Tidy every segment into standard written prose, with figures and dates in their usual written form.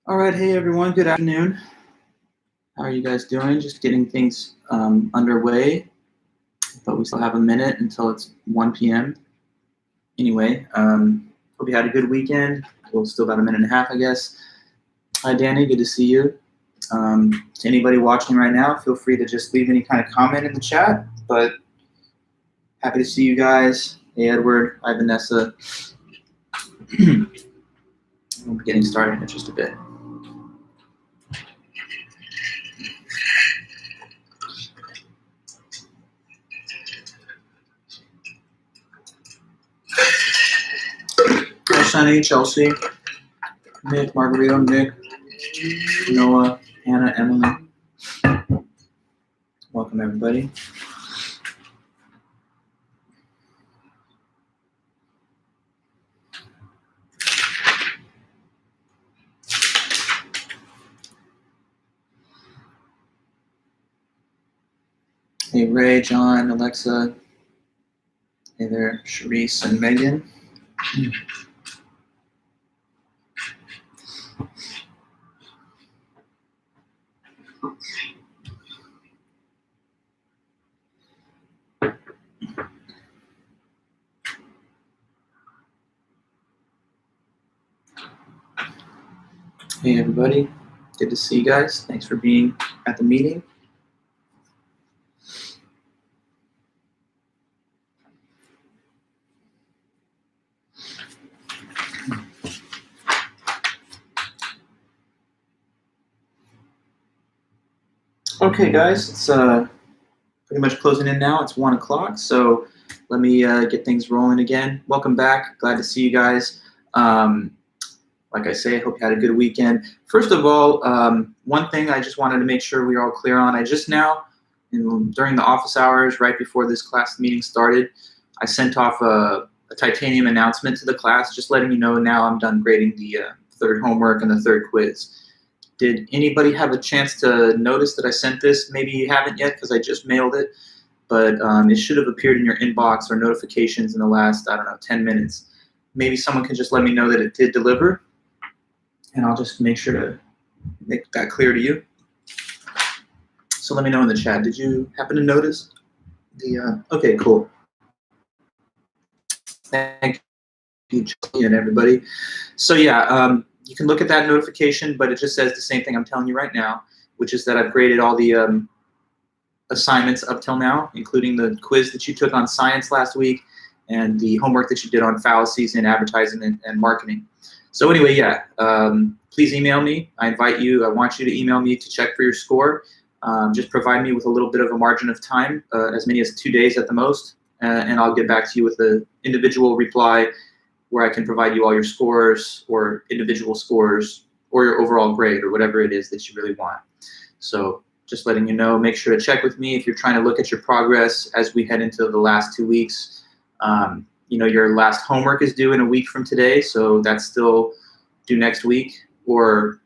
All right, hey everyone, good afternoon. How are you guys doing? Just getting things underway, but we still have a minute until it's 1 p.m. Anyway, hope you had a good weekend. Well, still about a minute and a half, I guess. Hi, Danny, good to see you. To anybody watching right now, feel free to just leave any kind of comment in the chat, but happy to see you guys. Hey, Edward, hi, Vanessa. We'll be getting started in just a bit. Hi, Sunny, Chelsea, Nick, Margarito, Nick, Noah, Hannah, Emily. Welcome, everybody. Hey, Ray, John, Alexa. Hey there, Sharice and Megan. Hey, everybody. Good to see you guys. Thanks for being at the meeting. Okay, guys, it's pretty much closing in now. It's 1 o'clock, so let me get things rolling again. Welcome back. Glad to see you guys. Like I say, I hope you had a good weekend. First of all, one thing I just wanted to make sure we are all clear on. I just now, during the office hours, right before this class meeting started, I sent off a titanium announcement to the class, just letting you know now I'm done grading the third homework and the third quiz. Did anybody have a chance to notice that I sent this? Maybe you haven't yet because I just mailed it, but it should have appeared in your inbox or notifications in the last, 10 minutes. Maybe someone can just let me know that it did deliver, and I'll just make sure to make that clear to you. So let me know in the chat. Did you happen to notice the? Okay, cool. Thank you, Chelsea and everybody. So yeah, you can look at that notification, but it just says the same thing I'm telling you right now, which is that I've graded all the assignments up till now, including the quiz that you took on science last week and the homework that you did on fallacies in advertising and marketing. So anyway, yeah, please email me. I invite you. I want you to email me to check for your score. Just provide me with a little bit of a margin of time, as many as 2 days at the most, and I'll get back to you with an individual reply where I can provide you all your scores or individual scores or your overall grade or whatever it is that you really want. So just letting you know, make sure to check with me if you're trying to look at your progress as we head into the last 2 weeks. Your last homework is due in a week from today, so that's still due next week, or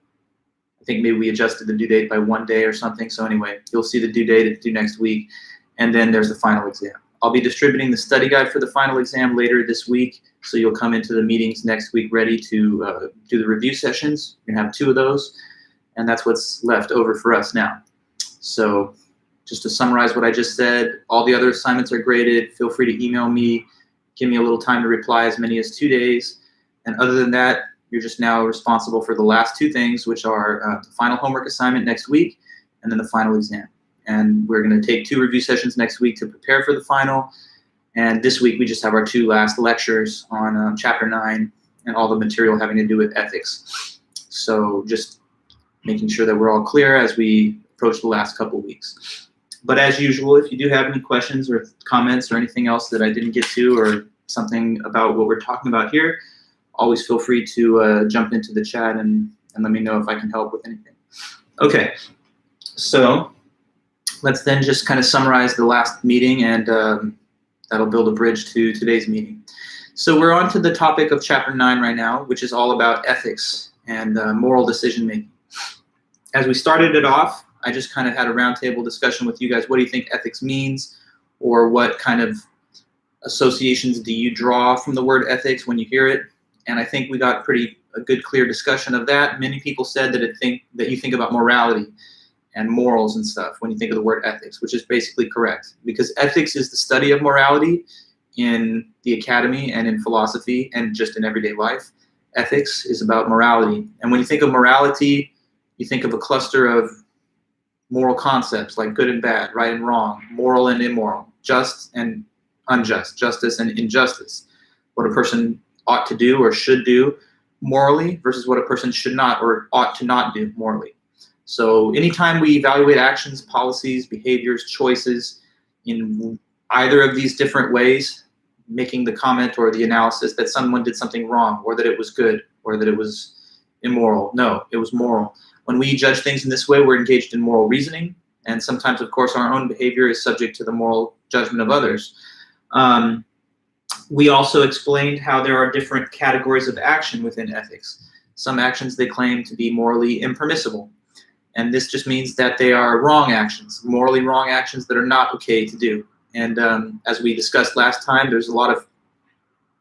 I think maybe we adjusted the due date by 1 day or something. So anyway, you'll see the due date is due next week, and then there's the final exam. I'll be distributing the study guide for the final exam later this week, so you'll come into the meetings next week ready to do the review sessions. You're gonna have 2 of those, and that's what's left over for us now. So just to summarize what I just said, all the other assignments are graded. Feel free to email me, give me a little time to reply, as many as 2 days. And other than that, you're just now responsible for the last 2 things, which are the final homework assignment next week and then the final exam. And we're going to take 2 review sessions next week to prepare for the final. And this week, we just have our 2 last lectures on Chapter 9 and all the material having to do with ethics. So just making sure that we're all clear as we approach the last couple weeks. But as usual, if you do have any questions or comments or anything else that I didn't get to or something about what we're talking about here, always feel free to jump into the chat and let me know if I can help with anything. Okay, so let's then just kind of summarize the last meeting, and that'll build a bridge to today's meeting. So we're on to the topic of Chapter 9 right now, which is all about ethics and moral decision making. As we started it off, I just kind of had a roundtable discussion with you guys. What do you think ethics means, or what kind of associations do you draw from the word ethics when you hear it? And I think we got pretty a good, clear discussion of that. Many people said that you think about morality and morals and stuff when you think of the word ethics, which is basically correct, because ethics is the study of morality in the academy and in philosophy and just in everyday life. Ethics is about morality. And when you think of morality, you think of a cluster of moral concepts like good and bad, right and wrong, moral and immoral, just and unjust, justice and injustice, what a person ought to do or should do morally versus what a person should not or ought to not do morally. So anytime we evaluate actions, policies, behaviors, choices in either of these different ways, making the comment or the analysis that someone did something wrong or that it was good or that it was immoral. No, it was moral. When we judge things in this way, we're engaged in moral reasoning. And sometimes, of course, our own behavior is subject to the moral judgment of others. We also explained how there are different categories of action within ethics. Some actions they claim to be morally impermissible. And this just means that they are wrong actions, morally wrong actions that are not okay to do. And as we discussed last time, there's a lot of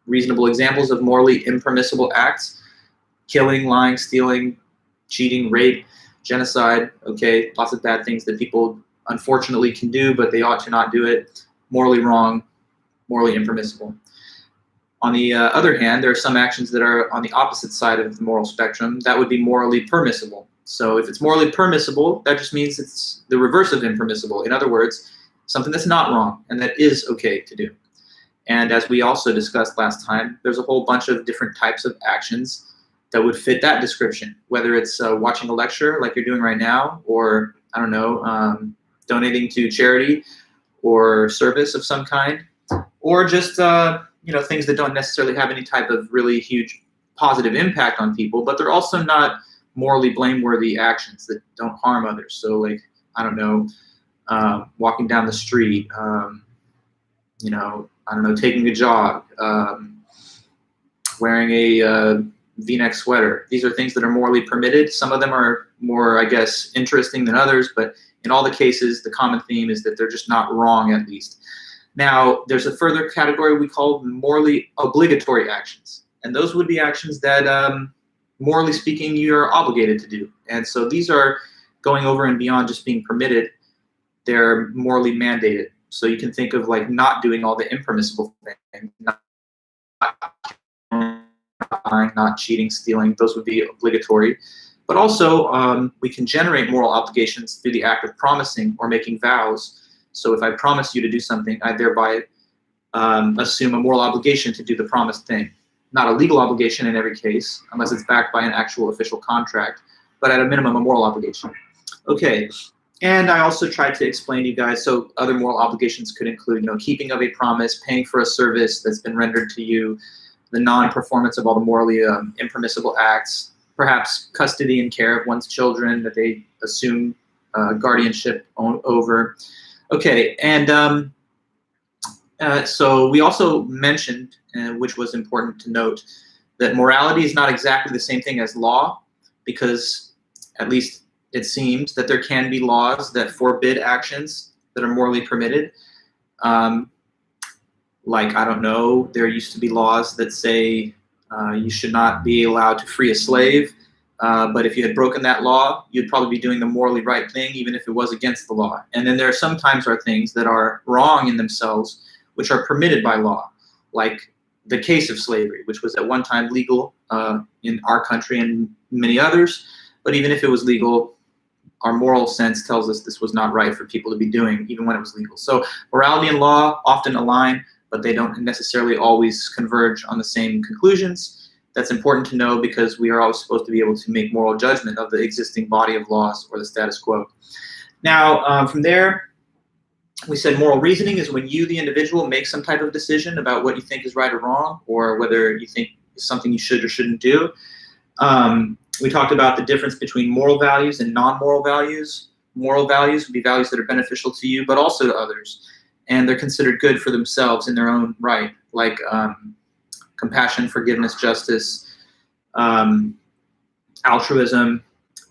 reasonable examples of morally impermissible acts: killing, lying, stealing, cheating, rape, genocide, okay, lots of bad things that people unfortunately can do, but they ought to not do it. Morally wrong, morally impermissible. On the other hand, there are some actions that are on the opposite side of the moral spectrum that would be morally permissible. So if it's morally permissible, that just means it's the reverse of impermissible. In other words, something that's not wrong and that is okay to do. And as we also discussed last time, there's a whole bunch of different types of actions that would fit that description, whether it's watching a lecture like you're doing right now, or, I don't know, donating to charity or service of some kind, or just things that don't necessarily have any type of really huge positive impact on people, but they're also not morally blameworthy actions that don't harm others. So, like, I don't know, walking down the street, taking a jog, wearing a V-neck sweater. These are things that are morally permitted. Some of them are more, I guess, interesting than others, but in all the cases, the common theme is that they're just not wrong, at least. Now, there's a further category we call morally obligatory actions. And those would be actions that, morally speaking, you're obligated to do. And so these are going over and beyond just being permitted. They're morally mandated. So you can think of like not doing all the impermissible things, not cheating, stealing. Those would be obligatory. But also, we can generate moral obligations through the act of promising or making vows. So if I promise you to do something, I thereby assume a moral obligation to do the promised thing. Not a legal obligation in every case, unless it's backed by an actual official contract, but at a minimum, a moral obligation. Okay, and I also tried to explain to you guys, so other moral obligations could include, keeping of a promise, paying for a service that's been rendered to you, the non-performance of all the morally impermissible acts, perhaps custody and care of one's children that they assume guardianship over. Okay, and so we also mentioned, which was important to note, that morality is not exactly the same thing as law, because at least it seems that there can be laws that forbid actions that are morally permitted. Like, I don't know, there used to be laws that say you should not be allowed to free a slave, but if you had broken that law, you'd probably be doing the morally right thing, even if it was against the law. And then there sometimes are things that are wrong in themselves, which are permitted by law, like the case of slavery, which was at one time legal in our country and many others. But even if it was legal, our moral sense tells us this was not right for people to be doing, even when it was legal. So morality and law often align, but they don't necessarily always converge on the same conclusions. That's important to know because we are always supposed to be able to make moral judgment of the existing body of laws or the status quo. Now, from there, we said moral reasoning is when you, the individual, make some type of decision about what you think is right or wrong, or whether you think is something you should or shouldn't do. We talked about the difference between moral values and non-moral values. Moral values would be values that are beneficial to you, but also to others. And they're considered good for themselves in their own right, like compassion, forgiveness, justice, altruism.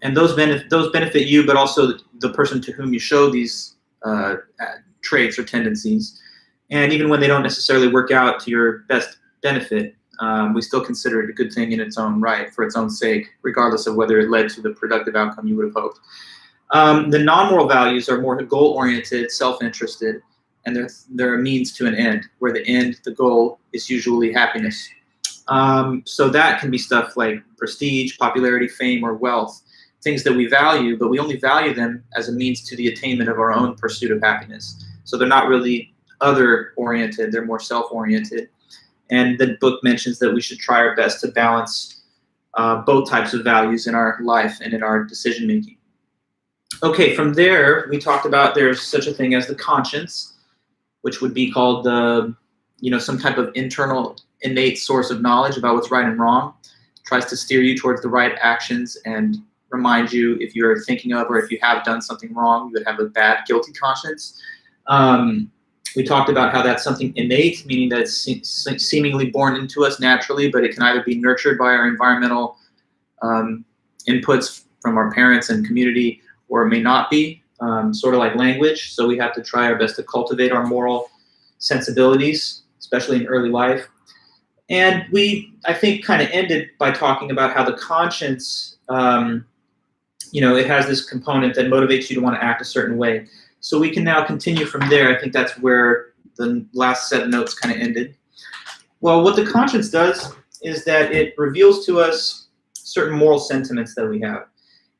And those benefit you, but also the person to whom you show these traits or tendencies. And even when they don't necessarily work out to your best benefit, we still consider it a good thing in its own right, for its own sake, regardless of whether it led to the productive outcome you would have hoped. The non-moral values are more goal-oriented, self-interested, and they're a means to an end, where the end, the goal, is usually happiness. So that can be stuff like prestige, popularity, fame, or wealth, things that we value, but we only value them as a means to the attainment of our own pursuit of happiness. So they're not really other-oriented, they're more self-oriented. And the book mentions that we should try our best to balance both types of values in our life and in our decision-making. Okay, from there, we talked about there's such a thing as the conscience, which would be called the, some type of internal innate source of knowledge about what's right and wrong. It tries to steer you towards the right actions and remind you if you're thinking of or if you have done something wrong, you would have a bad, guilty conscience. We talked about how that's something innate, meaning that it's seemingly born into us naturally, but it can either be nurtured by our environmental inputs from our parents and community, or it may not be, sort of like language. So we have to try our best to cultivate our moral sensibilities, especially in early life. And we, I think, kind of ended by talking about how the conscience, it has this component that motivates you to want to act a certain way. So we can now continue from there. I think that's where the last set of notes kind of ended. Well, what the conscience does is that it reveals to us certain moral sentiments that we have.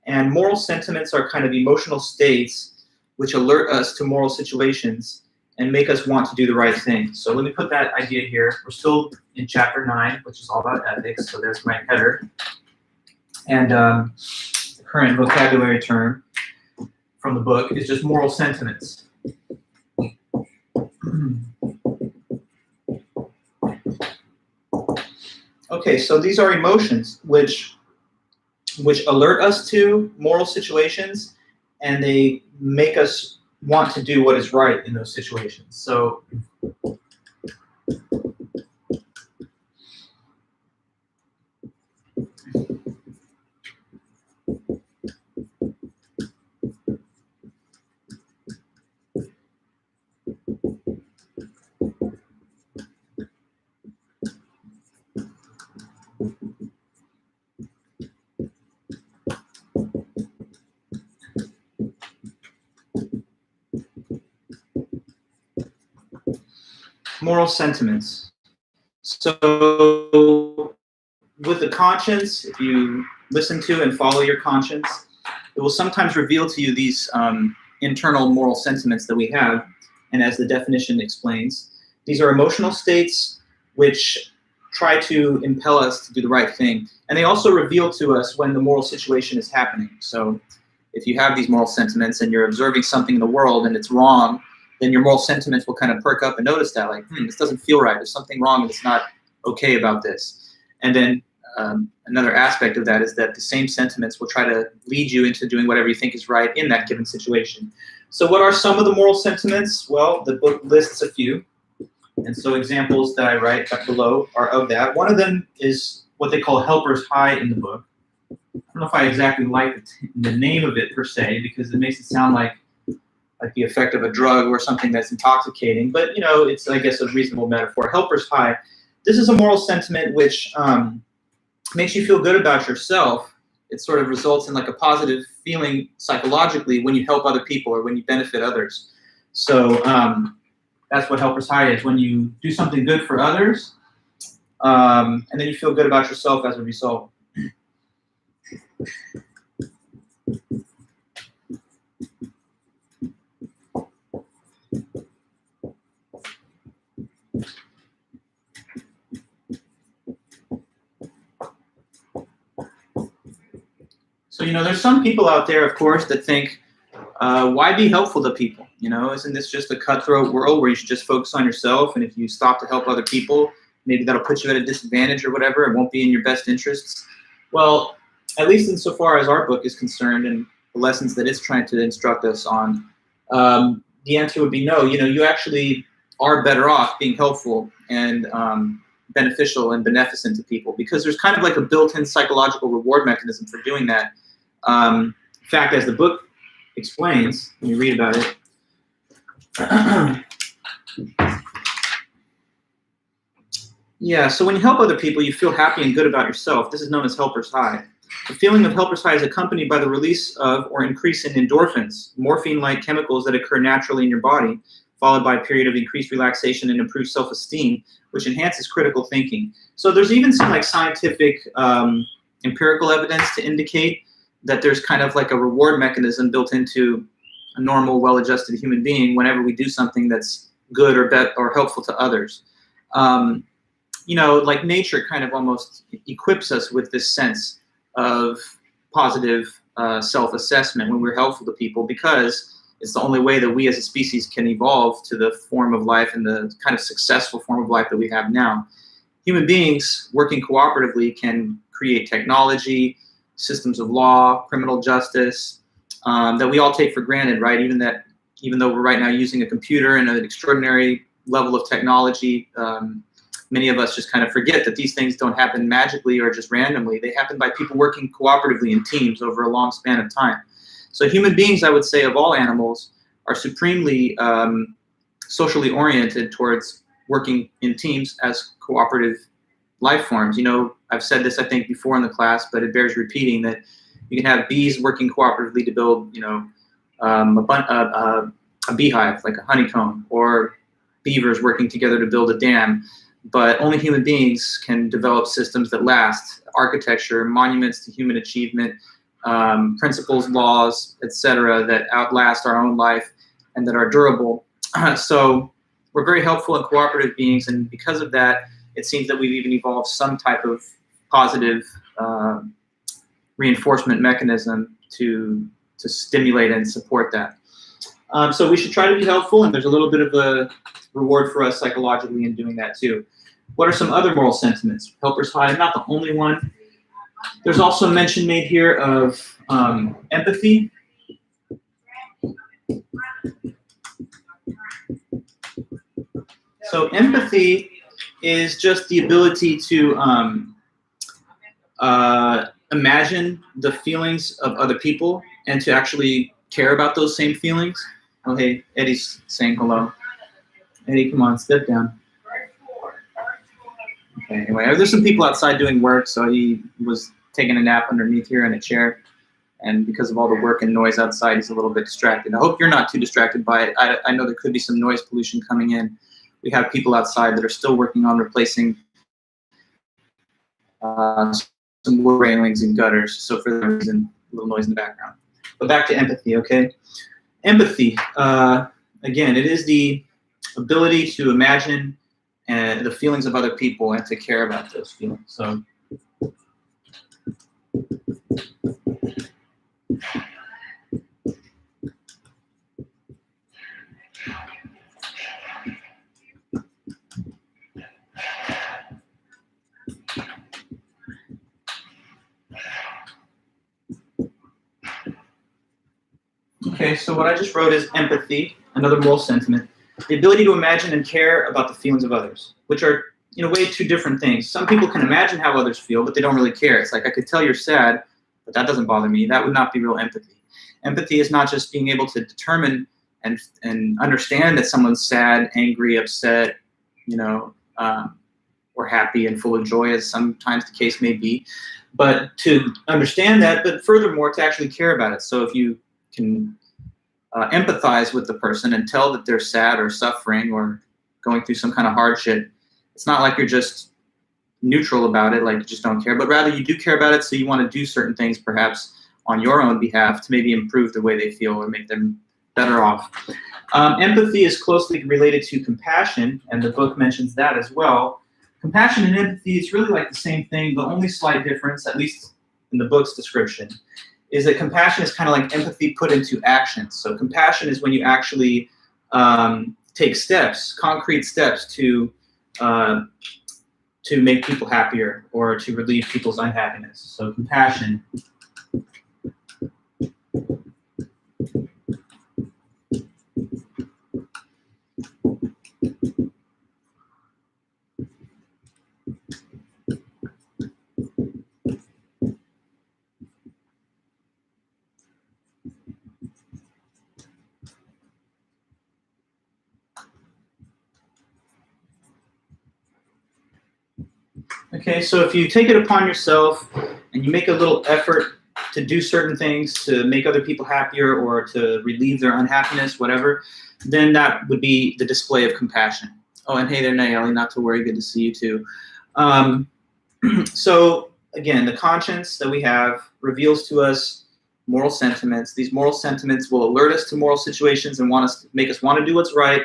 And moral sentiments are kind of emotional states which alert us to moral situations and make us want to do the right thing. So let me put that idea here. We're still in chapter 9, which is all about ethics. So there's my header. And the current vocabulary term from the book is just moral sentiments. Okay, so these are emotions which alert us to moral situations, and they make us want to do what is right in those situations. So moral sentiments. So with the conscience, if you listen to and follow your conscience, it will sometimes reveal to you these internal moral sentiments that we have. And as the definition explains, these are emotional states which try to impel us to do the right thing. And they also reveal to us when the moral situation is happening. So if you have these moral sentiments and you're observing something in the world and it's wrong, then your moral sentiments will kind of perk up and notice that, like, this doesn't feel right. There's something wrong and it's not okay about this. And then another aspect of that is that the same sentiments will try to lead you into doing whatever you think is right in that given situation. So what are some of the moral sentiments? Well, the book lists a few. And so examples that I write below are of that. One of them is what they call helper's high in the book. I don't know if I exactly like the name of it per se, because it makes it sound like the effect of a drug or something that's intoxicating. But, it's, I guess, a reasonable metaphor. Helper's high. This is a moral sentiment which makes you feel good about yourself. It sort of results in like a positive feeling psychologically when you help other people or when you benefit others. So that's what helper's high is, when you do something good for others, and then you feel good about yourself as a result. So, there's some people out there, of course, that think, why be helpful to people? Isn't this just a cutthroat world where you should just focus on yourself? And if you stop to help other people, maybe that'll put you at a disadvantage or whatever. It won't be in your best interests. Well, at least insofar as our book is concerned and the lessons that it's trying to instruct us on, the answer would be no. You actually are better off being helpful and beneficial and beneficent to people, because there's kind of like a built-in psychological reward mechanism for doing that. In fact, as the book explains, when you read about it, Yeah, so when you help other people, you feel happy and good about yourself. This is known as helper's high. The feeling of helper's high is accompanied by the release of or increase in endorphins, morphine-like chemicals that occur naturally in your body, followed by a period of increased relaxation and improved self-esteem, which enhances critical thinking. So there's even some like scientific empirical evidence to indicate that there's kind of like a reward mechanism built into a normal, well-adjusted human being whenever we do something that's good or helpful to others. You know, like nature kind of almost equips us with this sense of positive self-assessment when we're helpful to people, because it's the only way that we as a species can evolve to the form of life and the kind of successful form of life that we have now. Human beings working cooperatively can create technology, systems of law, criminal justice, that we all take for granted, right? Even though we're right now using a computer and an extraordinary level of technology, many of us just kind of forget that these things don't happen magically or just randomly. They happen by people working cooperatively in teams over a long span of time. So human beings, I would say, of all animals, are supremely socially oriented towards working in teams as cooperative life forms. You know, I've said this, I think, before in the class, but it bears repeating that you can have bees working cooperatively to build, you know, a beehive, like a honeycomb, or beavers working together to build a dam. But only human beings can develop systems that last, architecture, monuments to human achievement, principles, laws, etc., that outlast our own life and that are durable. So we're very helpful and cooperative beings, and because of that, it seems that we've even evolved some type of positive reinforcement mechanism to stimulate and support that. So we should try to be helpful, and there's a little bit of a reward for us psychologically in doing that too. What are some other moral sentiments? Helper's high, not the only one. There's also a mention made here of empathy. So empathy is just the ability to imagine the feelings of other people and to actually care about those same feelings. Oh, hey, Eddie's saying hello. Eddie, come on, step down. Okay, anyway, there's some people outside doing work, so he was taking a nap underneath here in a chair. And because of all the work and noise outside, he's a little bit distracted. I hope you're not too distracted by it. I know there could be some noise pollution coming in. We have people outside that are still working on replacing some wood railings and gutters. So for that reason, a little noise in the background. But back to empathy, okay? Empathy, again, it is the ability to imagine the feelings of other people and to care about those feelings. So okay, so what I just wrote is empathy, another moral sentiment. The ability to imagine and care about the feelings of others, which are, in a way, two different things. Some people can imagine how others feel, but they don't really care. It's like, I could tell you're sad, but that doesn't bother me. That would not be real empathy. Empathy is not just being able to determine and understand that someone's sad, angry, upset, you know, or happy and full of joy, as sometimes the case may be, but to understand that, but furthermore, to actually care about it. So if you can empathize with the person and tell that they're sad or suffering or going through some kind of hardship, it's not like you're just neutral about it, like you just don't care, but rather you do care about it, so you want to do certain things perhaps on your own behalf to maybe improve the way they feel or make them better off. Empathy is closely related to compassion, and the book mentions that as well. Compassion and empathy is really like the same thing. The only slight difference, at least in the book's description, is that compassion is kind of like empathy put into action. So compassion is when you actually take steps, concrete steps to make people happier or to relieve people's unhappiness. So compassion. Okay, so if you take it upon yourself and you make a little effort to do certain things to make other people happier or to relieve their unhappiness, whatever, then that would be the display of compassion. Oh, and hey there, Nayeli, not to worry, good to see you too. So again, the conscience that we have reveals to us moral sentiments. These moral sentiments will alert us to moral situations and make us want to do what's right.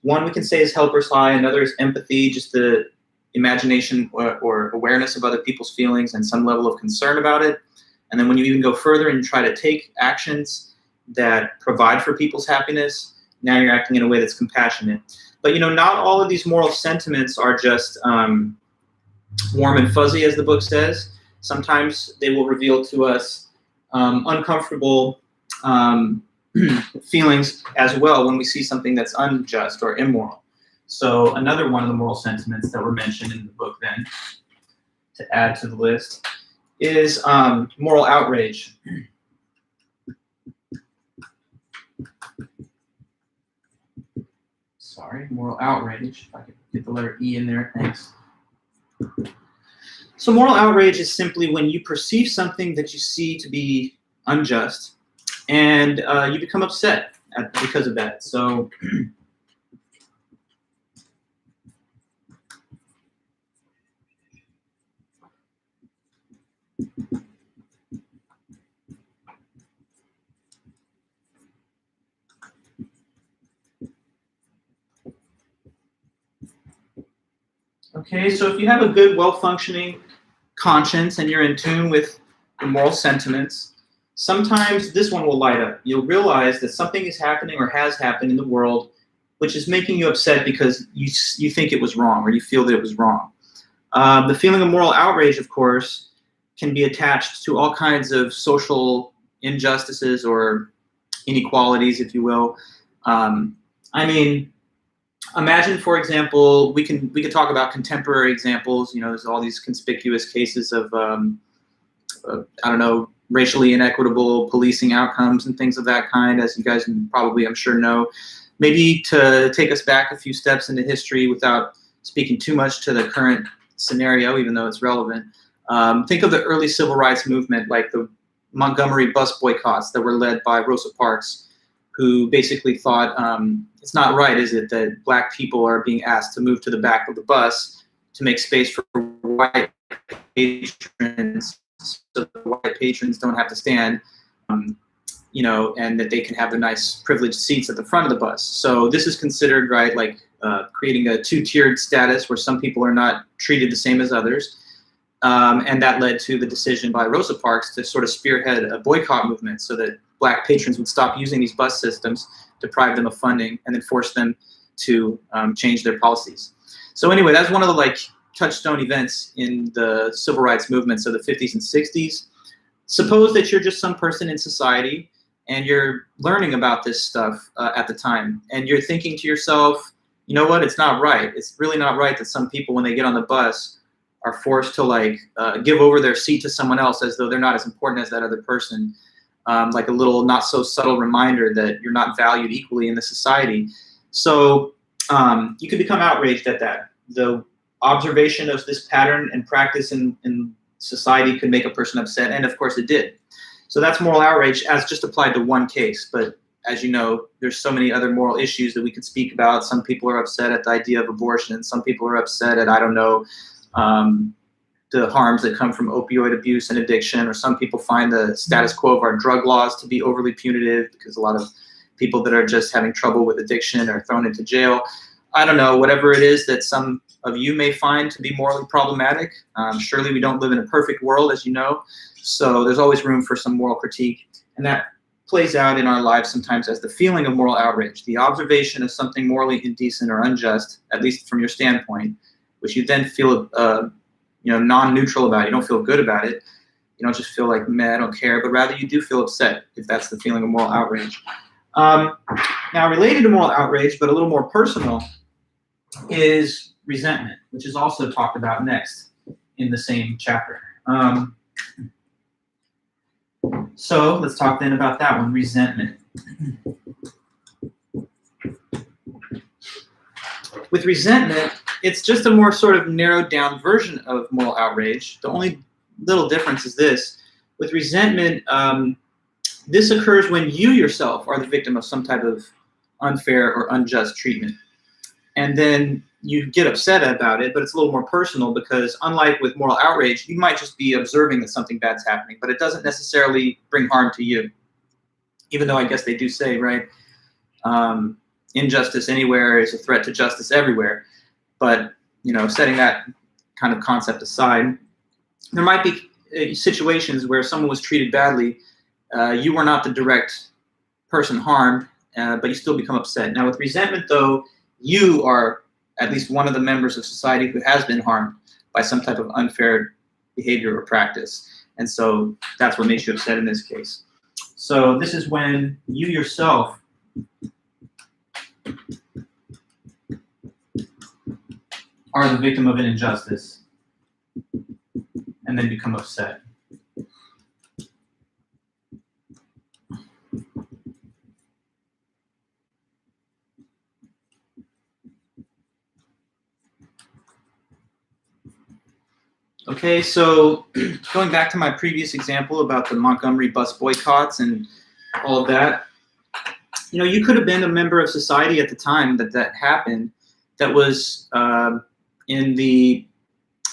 One we can say is helper's high, another is empathy, just the imagination or awareness of other people's feelings and some level of concern about it. And then when you even go further and you try to take actions that provide for people's happiness, now you're acting in a way that's compassionate. But not all of these moral sentiments are just warm and fuzzy, as the book says. Sometimes they will reveal to us uncomfortable feelings as well when we see something that's unjust or immoral. So another one of the moral sentiments that were mentioned in the book then, to add to the list, is moral outrage. Sorry, moral outrage. If I could get the letter E in there, thanks. So moral outrage is simply when you perceive something that you see to be unjust, and you become upset because of that. So okay, so if you have a good, well-functioning conscience and you're in tune with the moral sentiments, sometimes this one will light up. You'll realize that something is happening or has happened in the world which is making you upset because you think it was wrong or you feel that it was wrong. The feeling of moral outrage, of course, can be attached to all kinds of social injustices or inequalities, if you will. I mean, imagine, for example, we can talk about contemporary examples. There's all these conspicuous cases of I don't know, racially inequitable policing outcomes and things of that kind, as you guys probably, I'm sure, know. Maybe to take us back a few steps into history without speaking too much to the current scenario, even though it's relevant. Think of the early civil rights movement, like the Montgomery bus boycotts that were led by Rosa Parks, who basically thought, it's not right, is it, that black people are being asked to move to the back of the bus to make space for white patrons, so the white patrons don't have to stand, and that they can have the nice privileged seats at the front of the bus. So this is considered, right, like creating a two-tiered status where some people are not treated the same as others. And that led to the decision by Rosa Parks to sort of spearhead a boycott movement so that black patrons would stop using these bus systems, deprive them of funding, and then force them to change their policies. So anyway, that's one of the touchstone events in the civil rights movements of the 50s and 60s. Suppose that you're just some person in society and you're learning about this stuff at the time, and you're thinking to yourself, you know what, it's not right. It's really not right that some people, when they get on the bus, are forced to give over their seat to someone else as though they're not as important as that other person. Like a little not so subtle reminder that you're not valued equally in the society. So you could become outraged at that. The observation of this pattern and practice in society could make a person upset, and of course it did. So that's moral outrage as just applied to one case. But as you know, there's so many other moral issues that we could speak about. Some people are upset at the idea of abortion. Some people are upset at, I don't know, the harms that come from opioid abuse and addiction, or some people find the status quo of our drug laws to be overly punitive because a lot of people that are just having trouble with addiction are thrown into jail. I don't know, whatever it is that some of you may find to be morally problematic. Surely we don't live in a perfect world, as you know, so there's always room for some moral critique, and that plays out in our lives sometimes as the feeling of moral outrage, the observation of something morally indecent or unjust, at least from your standpoint, which you then feel non-neutral about. You don't feel good about it. You don't just feel like, meh, I don't care, but rather you do feel upset if that's the feeling of moral outrage. Now, related to moral outrage, but a little more personal, is resentment, which is also talked about next in the same chapter. So let's talk then about that one, resentment. With resentment, it's just a more sort of narrowed down version of moral outrage. The only little difference is this. With resentment, this occurs when you yourself are the victim of some type of unfair or unjust treatment. And then you get upset about it, but it's a little more personal because unlike with moral outrage, you might just be observing that something bad's happening, but it doesn't necessarily bring harm to you. Even though I guess they do say, right, injustice anywhere is a threat to justice everywhere. But, you know, setting that kind of concept aside, there might be situations where someone was treated badly. You were not the direct person harmed, but you still become upset. Now with resentment, though, you are at least one of the members of society who has been harmed by some type of unfair behavior or practice. And so that's what makes you upset in this case. So this is when you yourself are the victim of an injustice and then become upset. Okay, so going back to my previous example about the Montgomery bus boycotts and all of that, you know, you could have been a member of society at the time that happened that was in the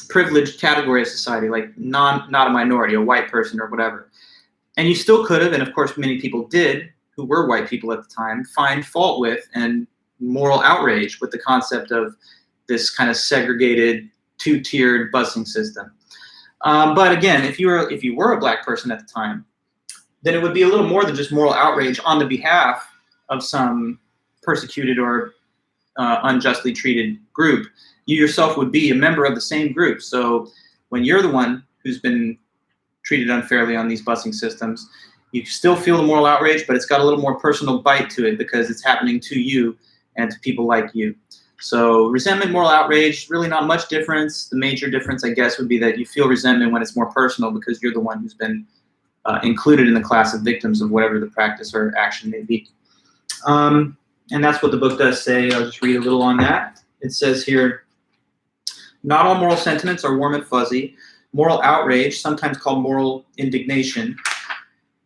privileged category of society, like not a minority, a white person or whatever. And you still could have, and of course many people did, who were white people at the time, find fault with and moral outrage with the concept of this kind of segregated, two-tiered busing system. But again, if you were a black person at the time, then it would be a little more than just moral outrage on the behalf of some persecuted or unjustly treated group. You yourself would be a member of the same group. So when you're the one who's been treated unfairly on these busing systems, you still feel the moral outrage, but it's got a little more personal bite to it because it's happening to you and to people like you. So resentment, moral outrage, really not much difference. The major difference, I guess, would be that you feel resentment when it's more personal because you're the one who's been included in the class of victims of whatever the practice or action may be. And that's what the book does say. I'll just read a little on that. It says here, not all moral sentiments are warm and fuzzy. Moral outrage, sometimes called moral indignation,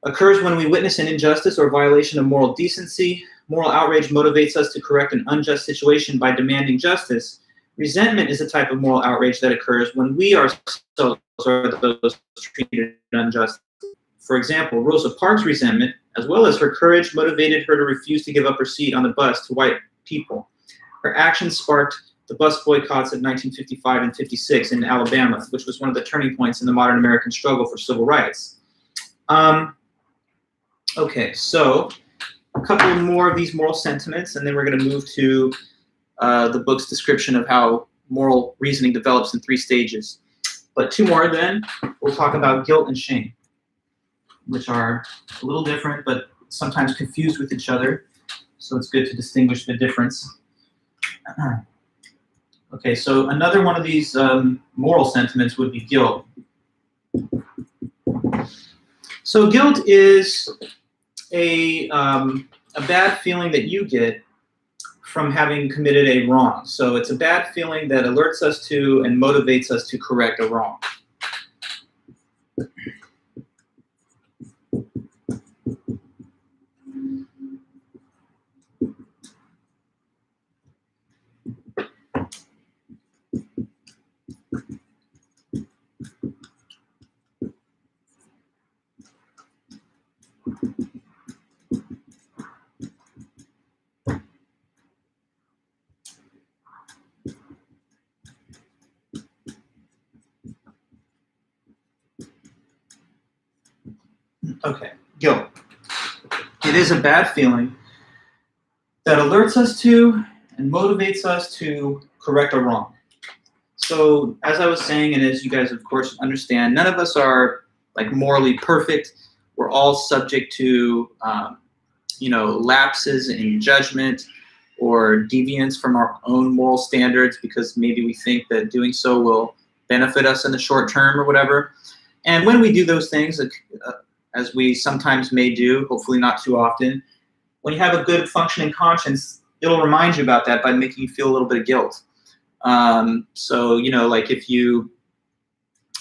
occurs when we witness an injustice or violation of moral decency. Moral outrage motivates us to correct an unjust situation by demanding justice. Resentment is a type of moral outrage that occurs when we ourselves are those treated unjustly. For example, Rosa Parks' resentment, as well as her courage, motivated her to refuse to give up her seat on the bus to white people. Her actions sparked the bus boycotts of 1955 and 56 in Alabama, which was one of the turning points in the modern American struggle for civil rights. Okay, so a couple more of these moral sentiments, and then we're going to move to the book's description of how moral reasoning develops in 3 stages. But 2 more then, we'll talk about guilt and shame, which are a little different, but sometimes confused with each other. So it's good to distinguish the difference. Okay, so another one of these moral sentiments would be guilt. So guilt is a bad feeling that you get from having committed a wrong. So it's a bad feeling that alerts us to and motivates us to correct a wrong. Okay, guilt. It is a bad feeling that alerts us to and motivates us to correct a wrong. So as I was saying, and as you guys of course understand, none of us are like morally perfect. We're all subject to lapses in judgment or deviance from our own moral standards because maybe we think that doing so will benefit us in the short term or whatever. And when we do those things, as we sometimes may do, hopefully not too often, when you have a good functioning conscience, it'll remind you about that by making you feel a little bit of guilt. So, like if you,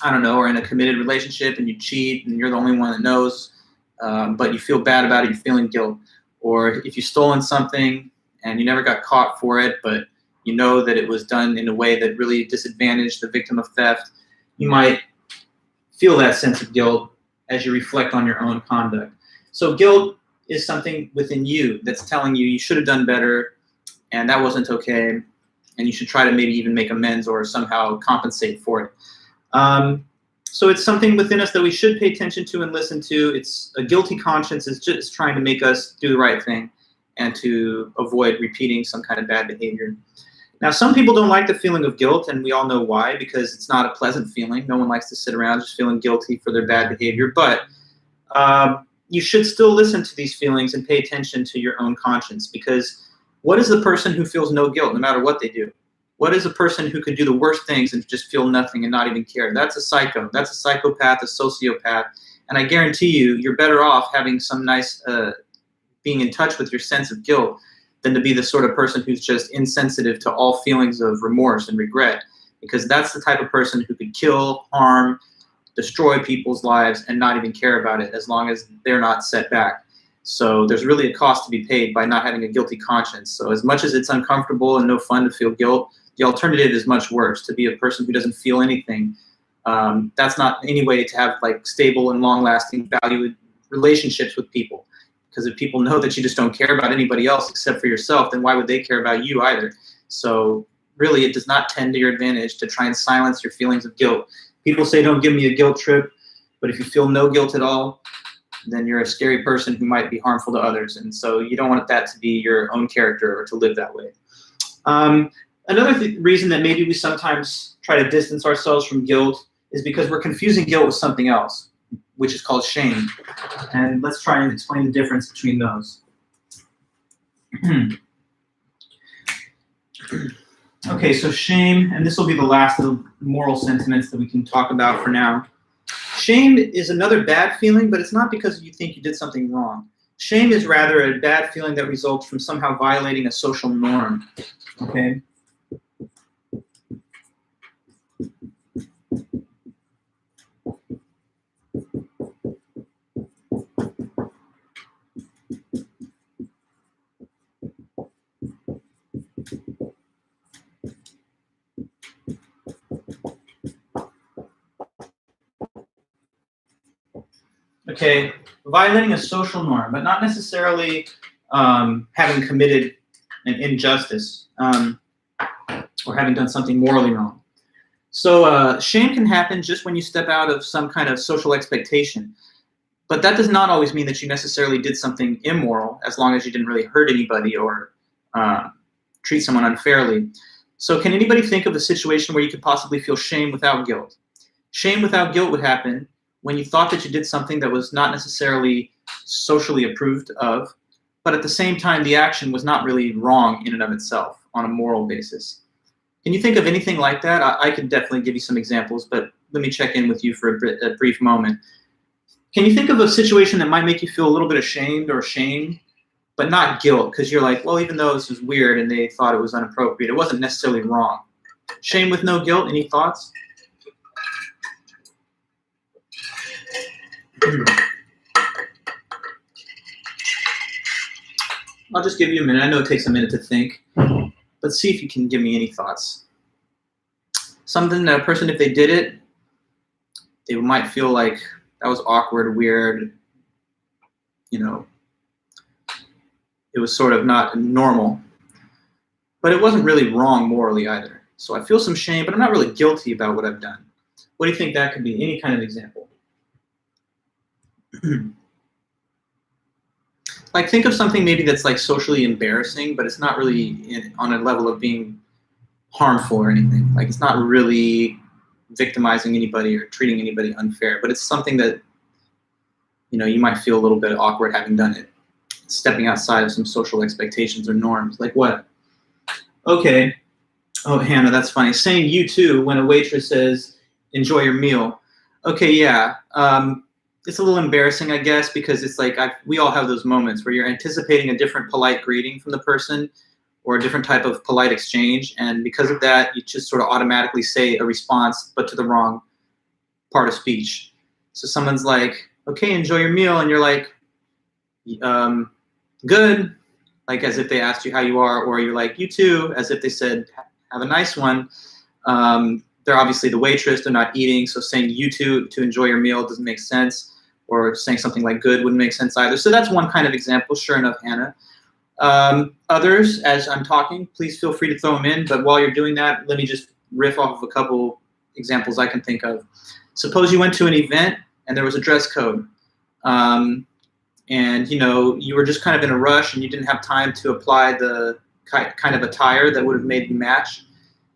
I don't know, are in a committed relationship and you cheat and you're the only one that knows, but you feel bad about it, you're feeling guilt. Or if you've stolen something and you never got caught for it, but you know that it was done in a way that really disadvantaged the victim of theft, you might feel that sense of guilt as you reflect on your own conduct. So guilt is something within you that's telling you should have done better and that wasn't okay, and you should try to maybe even make amends or somehow compensate for it. So it's something within us that we should pay attention to and listen to. It's a guilty conscience is just trying to make us do the right thing and to avoid repeating some kind of bad behavior. Now, some people don't like the feeling of guilt, and we all know why, because it's not a pleasant feeling. No one likes to sit around just feeling guilty for their bad behavior, but you should still listen to these feelings and pay attention to your own conscience, because what is the person who feels no guilt no matter what they do? What is a person who could do the worst things and just feel nothing and not even care? That's a psycho. That's a psychopath, a sociopath. And I guarantee you're better off having some nice, being in touch with your sense of guilt than to be the sort of person who's just insensitive to all feelings of remorse and regret. Because that's the type of person who could kill, harm, destroy people's lives and not even care about it as long as they're not set back. So there's really a cost to be paid by not having a guilty conscience. So as much as it's uncomfortable and no fun to feel guilt, the alternative is much worse, to be a person who doesn't feel anything. That's not any way to have like stable and long-lasting valued relationships with people. Because if people know that you just don't care about anybody else except for yourself, then why would they care about you either? So really, it does not tend to your advantage to try and silence your feelings of guilt. People say, don't give me a guilt trip, but if you feel no guilt at all, then you're a scary person who might be harmful to others. And so you don't want that to be your own character or to live that way. Another reason that maybe we sometimes try to distance ourselves from guilt is because we're confusing guilt with something else, which is called shame. And let's try and explain the difference between those. Okay, so shame, and this will be the last of the moral sentiments that we can talk about for now. Shame is another bad feeling, but it's not because you think you did something wrong. Shame is rather a bad feeling that results from somehow violating a social norm. Okay? Okay, violating a social norm, but not necessarily having committed an injustice or having done something morally wrong. So shame can happen just when you step out of some kind of social expectation. But that does not always mean that you necessarily did something immoral, as long as you didn't really hurt anybody or treat someone unfairly. So can anybody think of a situation where you could possibly feel shame without guilt? Shame without guilt would happen when you thought that you did something that was not necessarily socially approved of, but at the same time, the action was not really wrong in and of itself on a moral basis. Can you think of anything like that? I could definitely give you some examples, but let me check in with you for a brief moment. Can you think of a situation that might make you feel a little bit ashamed or shamed, but not guilt, because you're like, well, even though this was weird and they thought it was inappropriate, it wasn't necessarily wrong. Shame with no guilt, any thoughts? I'll just give you a minute. I know it takes a minute to think, but see if you can give me any thoughts. Something that a person, if they did it, they might feel like that was awkward, weird, it was sort of not normal, but it wasn't really wrong morally either. So I feel some shame, but I'm not really guilty about what I've done. What do you think that could be? Any kind of example? Like, think of something maybe that's like socially embarrassing, but it's not really on a level of being harmful or anything. Like, it's not really victimizing anybody or treating anybody unfair, but it's something that, you might feel a little bit awkward having done it. Stepping outside of some social expectations or norms. Like what? Okay. Oh, Hannah, that's funny. Saying you too when a waitress says, enjoy your meal. Okay, yeah. It's a little embarrassing, I guess, because it's like we all have those moments where you're anticipating a different polite greeting from the person, or a different type of polite exchange. And because of that, you just sort of automatically say a response, but to the wrong part of speech. So someone's like, okay, enjoy your meal. And you're like, good, like as if they asked you how you are, or you're like, you too, as if they said, have a nice one. They're obviously the waitress, they're not eating, so saying you too to enjoy your meal doesn't make sense, or saying something like good wouldn't make sense either. So that's one kind of example, sure enough, Hannah. Others, as I'm talking, please feel free to throw them in, but while you're doing that, let me just riff off of a couple examples I can think of. Suppose you went to an event and there was a dress code. And you were just kind of in a rush and you didn't have time to apply the kind of attire that would have made you match.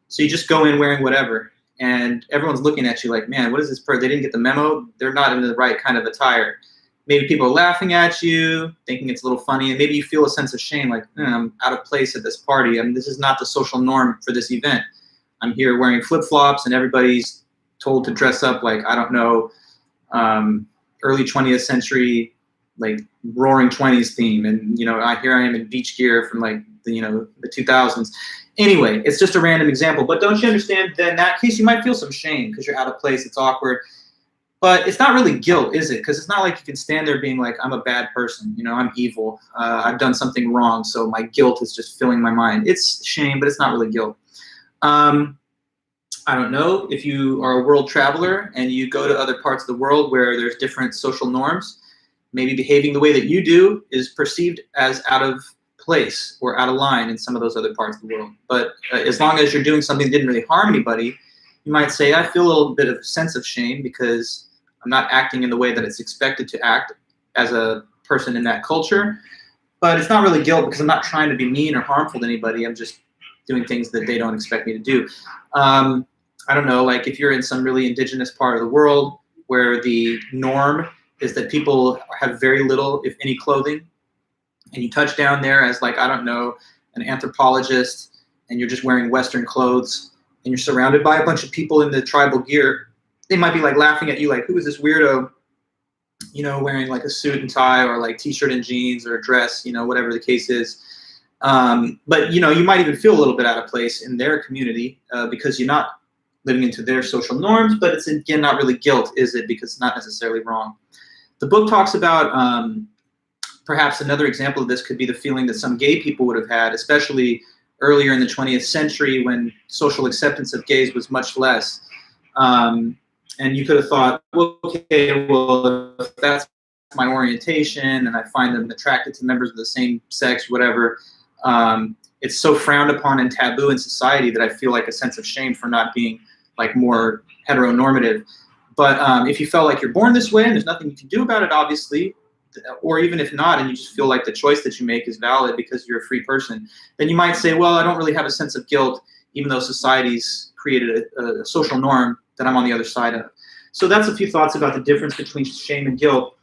So you just go in wearing whatever, and everyone's looking at you like, man, what is this person? They didn't get the memo. They're not in the right kind of attire. Maybe people are laughing at you, thinking it's a little funny, and maybe you feel a sense of shame, like, I'm out of place at this party. I mean, this is not the social norm for this event. I'm here wearing flip-flops, and everybody's told to dress up like, I don't know, early 20th century, like Roaring Twenties theme, and here I am in beach gear from like the 2000s. Anyway, it's just a random example, but don't you understand that in that case you might feel some shame because you're out of place, it's awkward, but it's not really guilt, is it? Because it's not like you can stand there being like, I'm a bad person, I'm evil, I've done something wrong, so my guilt is just filling my mind. It's shame, but it's not really guilt. I don't know if you are a world traveler and you go to other parts of the world where there's different social norms. Maybe behaving the way that you do is perceived as out of place or out of line in some of those other parts of the world. But as long as you're doing something that didn't really harm anybody, you might say, I feel a little bit of a sense of shame because I'm not acting in the way that it's expected to act as a person in that culture. But it's not really guilt because I'm not trying to be mean or harmful to anybody. I'm just doing things that they don't expect me to do. I don't know, like if you're in some really indigenous part of the world where the norm is that people have very little, if any, clothing, and you touch down there as like, I don't know, an anthropologist, and you're just wearing Western clothes, and you're surrounded by a bunch of people in the tribal gear, they might be like laughing at you like, who is this weirdo, wearing like a suit and tie or like t-shirt and jeans or a dress, whatever the case is. But, you might even feel a little bit out of place in their community because you're not living into their social norms, but it's, again, not really guilt, is it? Because it's not necessarily wrong. The book talks about perhaps another example of this could be the feeling that some gay people would have had, especially earlier in the 20th century when social acceptance of gays was much less. And you could have thought, okay, well, if that's my orientation and I find them attracted to members of the same sex, whatever, it's so frowned upon and taboo in society that I feel like a sense of shame for not being like more heteronormative. But if you felt like you're born this way and there's nothing you can do about it, obviously, or even if not, and you just feel like the choice that you make is valid because you're a free person, then you might say, well, I don't really have a sense of guilt, even though society's created a social norm that I'm on the other side of. So that's a few thoughts about the difference between shame and guilt.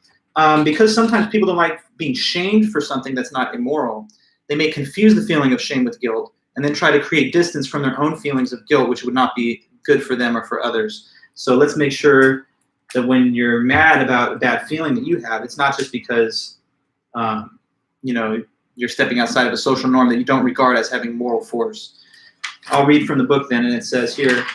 Because sometimes people don't like being shamed for something that's not immoral. They may confuse the feeling of shame with guilt and then try to create distance from their own feelings of guilt, which would not be good for them or for others. So let's make sure that when you're mad about a bad feeling that you have, it's not just because, you're stepping outside of a social norm that you don't regard as having moral force. I'll read from the book then, and it says here,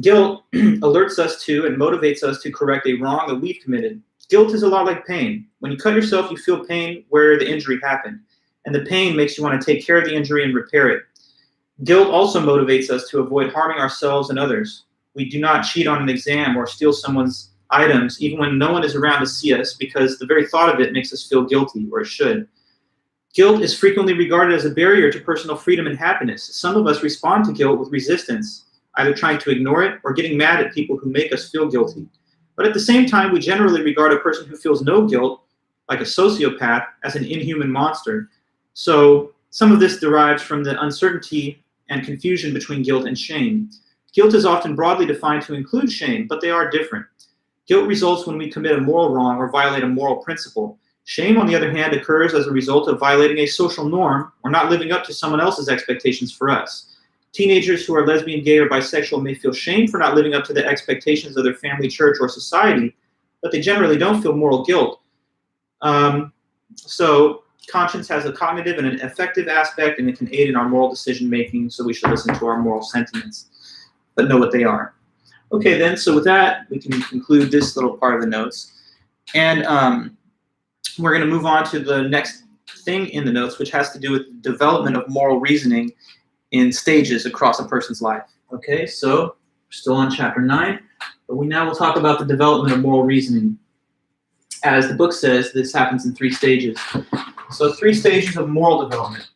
guilt alerts us to and motivates us to correct a wrong that we've committed. Guilt is a lot like pain. When you cut yourself, you feel pain where the injury happened, and the pain makes you want to take care of the injury and repair it. Guilt also motivates us to avoid harming ourselves and others. We do not cheat on an exam or steal someone's items, even when no one is around to see us, because the very thought of it makes us feel guilty, or it should. Guilt is frequently regarded as a barrier to personal freedom and happiness. Some of us respond to guilt with resistance, either trying to ignore it or getting mad at people who make us feel guilty. But at the same time, we generally regard a person who feels no guilt, like a sociopath, as an inhuman monster. So some of this derives from the uncertainty and confusion between guilt and shame. Guilt is often broadly defined to include shame, but they are different. Guilt results when we commit a moral wrong or violate a moral principle. Shame, on the other hand, occurs as a result of violating a social norm or not living up to someone else's expectations for us. Teenagers who are lesbian, gay, or bisexual may feel shame for not living up to the expectations of their family, church, or society, but they generally don't feel moral guilt. So conscience has a cognitive and an affective aspect, and it can aid in our moral decision making, so we should listen to our moral sentiments, but know what they are. Okay, then, so with that, we can conclude this little part of the notes. And we're going to move on to the next thing in the notes, which has to do with the development of moral reasoning in stages across a person's life. Okay, so we're still on chapter 9, but we now will talk about the development of moral reasoning. As the book says, this happens in 3 stages. So 3 stages of moral development.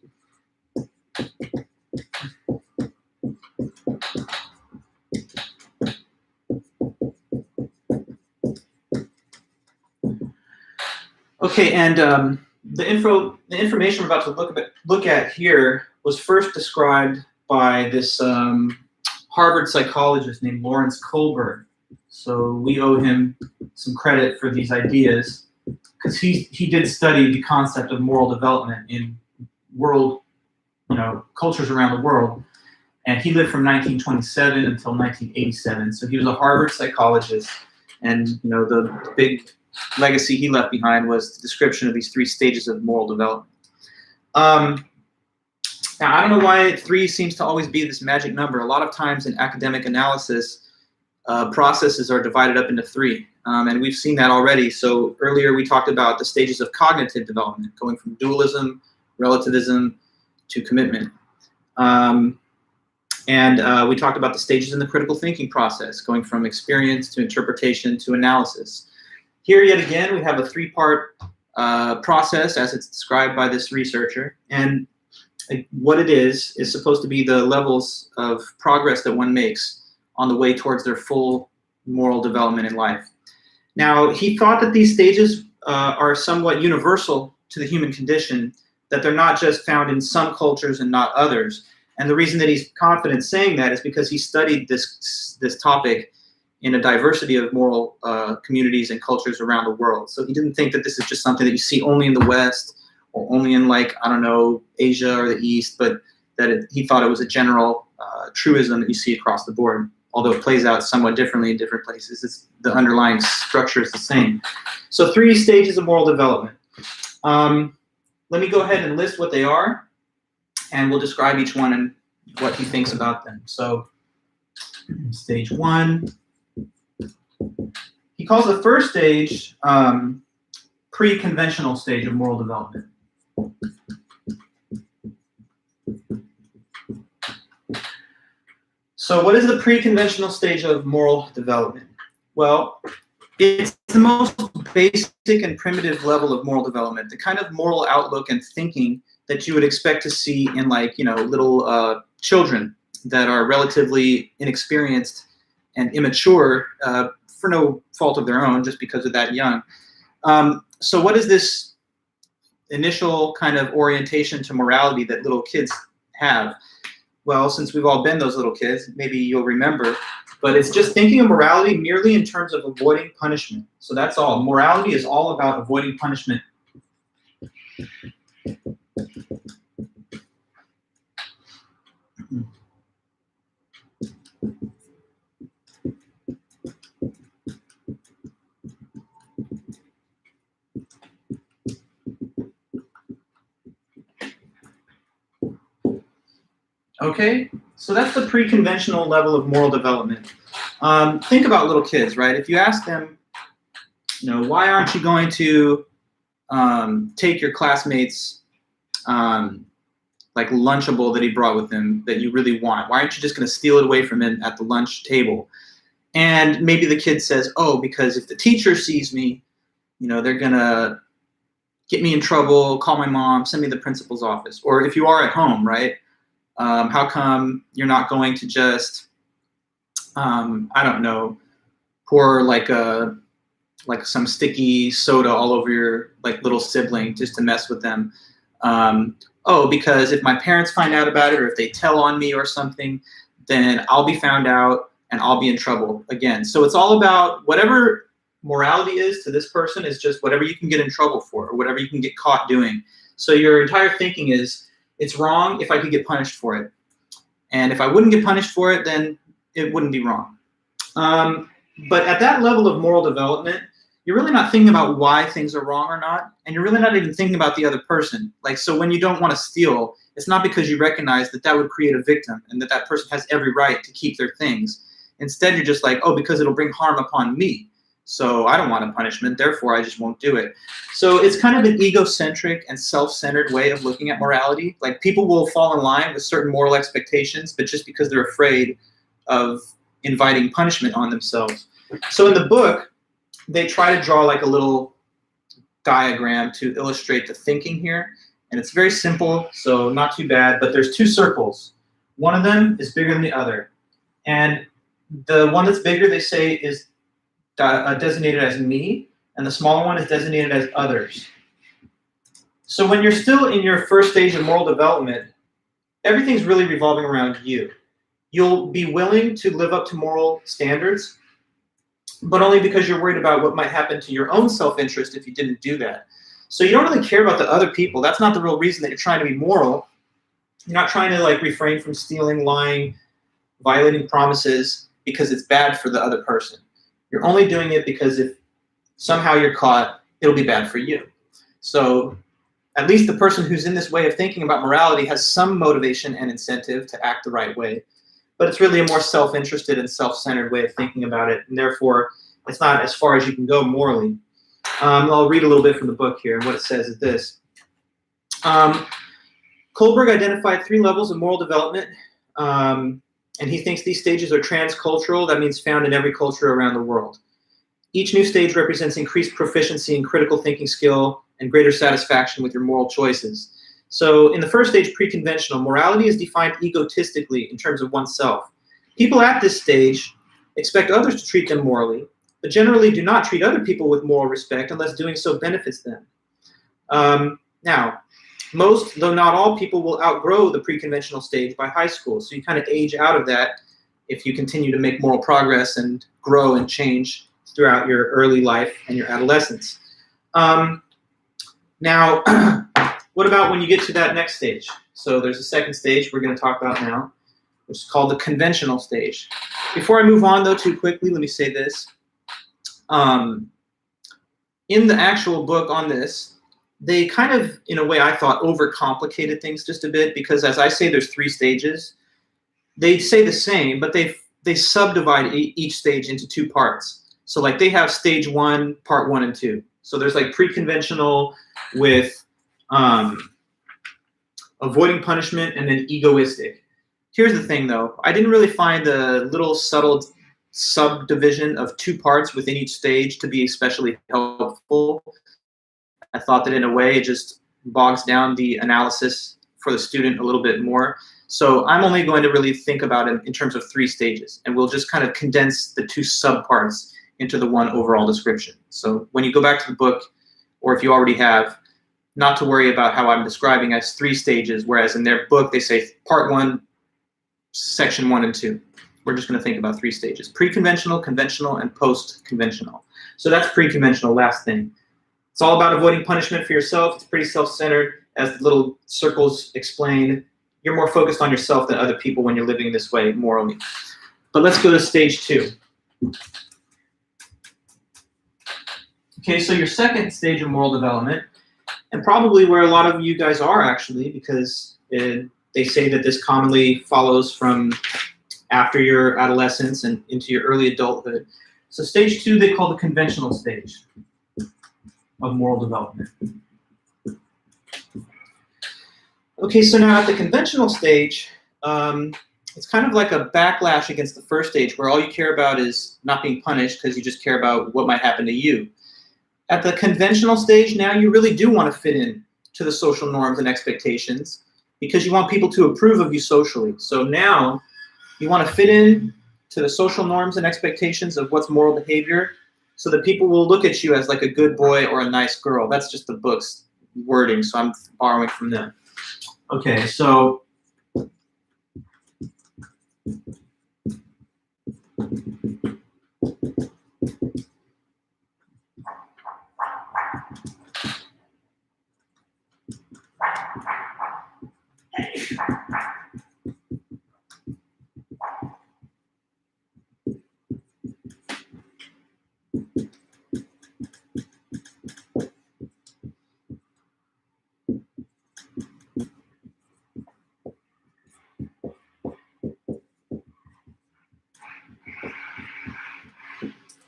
Okay, and the information we're about to look at here was first described by this Harvard psychologist named Lawrence Kohlberg. So we owe him some credit for these ideas, because he did study the concept of moral development in cultures around the world, and he lived from 1927 until 1987. So he was a Harvard psychologist, and the big legacy he left behind was the description of these 3 stages of moral development. Now, I don't know why 3 seems to always be this magic number. A lot of times in academic analysis, processes are divided up into 3, and we've seen that already. So earlier we talked about the stages of cognitive development, going from dualism, relativism, to commitment. And we talked about the stages in the critical thinking process, going from experience to interpretation to analysis. Here, yet again, we have a 3-part process as it's described by this researcher. And what it is supposed to be the levels of progress that one makes on the way towards their full moral development in life. Now, he thought that these stages are somewhat universal to the human condition, that they're not just found in some cultures and not others. And the reason that he's confident saying that is because he studied this topic in a diversity of moral communities and cultures around the world. So he didn't think that this is just something that you see only in the West or only in, Asia or the East, but that he thought it was a general truism that you see across the board, although it plays out somewhat differently in different places. The underlying structure is the same. So 3 stages of moral development. Let me go ahead and list what they are, and we'll describe each one and what he thinks about them. So stage 1, he calls the first stage pre-conventional stage of moral development. So what is the pre-conventional stage of moral development? Well, it's the most basic and primitive level of moral development, the kind of moral outlook and thinking that you would expect to see in little children that are relatively inexperienced and immature for no fault of their own, just because they're that young. So what is this initial kind of orientation to morality that little kids have? Well, since we've all been those little kids, maybe you'll remember, but it's just thinking of morality merely in terms of avoiding punishment. So that's all. Morality is all about avoiding punishment. Okay, so that's the pre-conventional level of moral development. Think about little kids, right? If you ask them, why aren't you going to take your classmate's Lunchable that he brought with him that you really want? Why aren't you just going to steal it away from him at the lunch table? And maybe the kid says, oh, because if the teacher sees me, they're going to get me in trouble, call my mom, send me to the principal's office. Or if you are at home, right? How come you're not going to just, pour some sticky soda all over your little sibling just to mess with them? Oh, because if my parents find out about it, or if they tell on me or something, then I'll be found out and I'll be in trouble again. So it's all about whatever morality is to this person is just whatever you can get in trouble for, or whatever you can get caught doing. So your entire thinking is, it's wrong if I could get punished for it. And if I wouldn't get punished for it, then it wouldn't be wrong. But at that level of moral development, you're really not thinking about why things are wrong or not, and you're really not even thinking about the other person. Like, so when you don't want to steal, it's not because you recognize that that would create a victim and that that person has every right to keep their things. Instead, you're just like, oh, because it'll bring harm upon me. So I don't want a punishment, therefore I just won't do it. So it's kind of an egocentric and self-centered way of looking at morality. Like, people will fall in line with certain moral expectations, but just because they're afraid of inviting punishment on themselves. So in the book, they try to draw like a little diagram to illustrate the thinking here. And it's very simple, so not too bad, but there's two circles. One of them is bigger than the other. And the one that's bigger, they say, is designated as me, and the smaller one is designated as others. So when you're still in your first stage of moral development, everything's really revolving around you. You'll be willing to live up to moral standards, but only because you're worried about what might happen to your own self-interest if you didn't do that. So you don't really care about the other people. That's not the real reason that you're trying to be moral. You're not trying to like refrain from stealing, lying, violating promises because it's bad for the other person. You're only doing it because if somehow you're caught, it'll be bad for you. So at least the person who's in this way of thinking about morality has some motivation and incentive to act the right way. But it's really a more self-interested and self-centered way of thinking about it, and therefore it's not as far as you can go morally. I'll read a little bit from the book here, and what it says is this. Kohlberg identified 3 levels of moral development, and he thinks these stages are transcultural. That means found in every culture around the world. Each new stage represents increased proficiency in critical thinking skill and greater satisfaction with your moral choices. So in the first stage, pre-conventional, morality is defined egotistically in terms of oneself. People at this stage expect others to treat them morally, but generally do not treat other people with moral respect unless doing so benefits them. Now, most, though not all, people will outgrow the pre-conventional stage by high school. So you kind of age out of that if you continue to make moral progress and grow and change throughout your early life and your adolescence. Now, what about when you get to that next stage? So there's a second stage we're going to talk about now, which is called the conventional stage. Before I move on, though, too quickly, let me say this. In the actual book on this, they kind of, in a way, I thought, overcomplicated things just a bit, because as I say, there's 3 stages. They say the same, but they subdivide each stage into 2 parts. So like they have stage 1, part 1 and 2. So there's like pre-conventional with avoiding punishment, and then egoistic. Here's the thing, though. I didn't really find the little subtle subdivision of 2 parts within each stage to be especially helpful. I thought that in a way it just bogs down the analysis for the student a little bit more. So I'm only going to really think about it in terms of 3 stages, and we'll just kind of condense the 2 subparts into the one overall description. So when you go back to the book, or if you already have, not to worry about how I'm describing as 3 stages, whereas in their book they say part 1, section 1 and 2. We're just going to think about 3 stages: pre-conventional, conventional, and post-conventional. So that's pre-conventional, last thing. It's all about avoiding punishment for yourself. It's pretty self-centered, as the little circles explain. You're more focused on yourself than other people when you're living this way morally. But let's go to stage 2. Okay, so your second stage of moral development, and probably where a lot of you guys are actually, because they say that this commonly follows from after your adolescence and into your early adulthood. So stage 2 they call the conventional stage of moral development. Okay, so now at the conventional stage, it's kind of like a backlash against the first stage, where all you care about is not being punished because you just care about what might happen to you. At the conventional stage now, you really do want to fit in to the social norms and expectations because you want people to approve of you socially. So now you want to fit in to the social norms and expectations of what's moral behavior so that people will look at you as like a good boy or a nice girl. That's just the book's wording, so I'm borrowing from them. Okay, so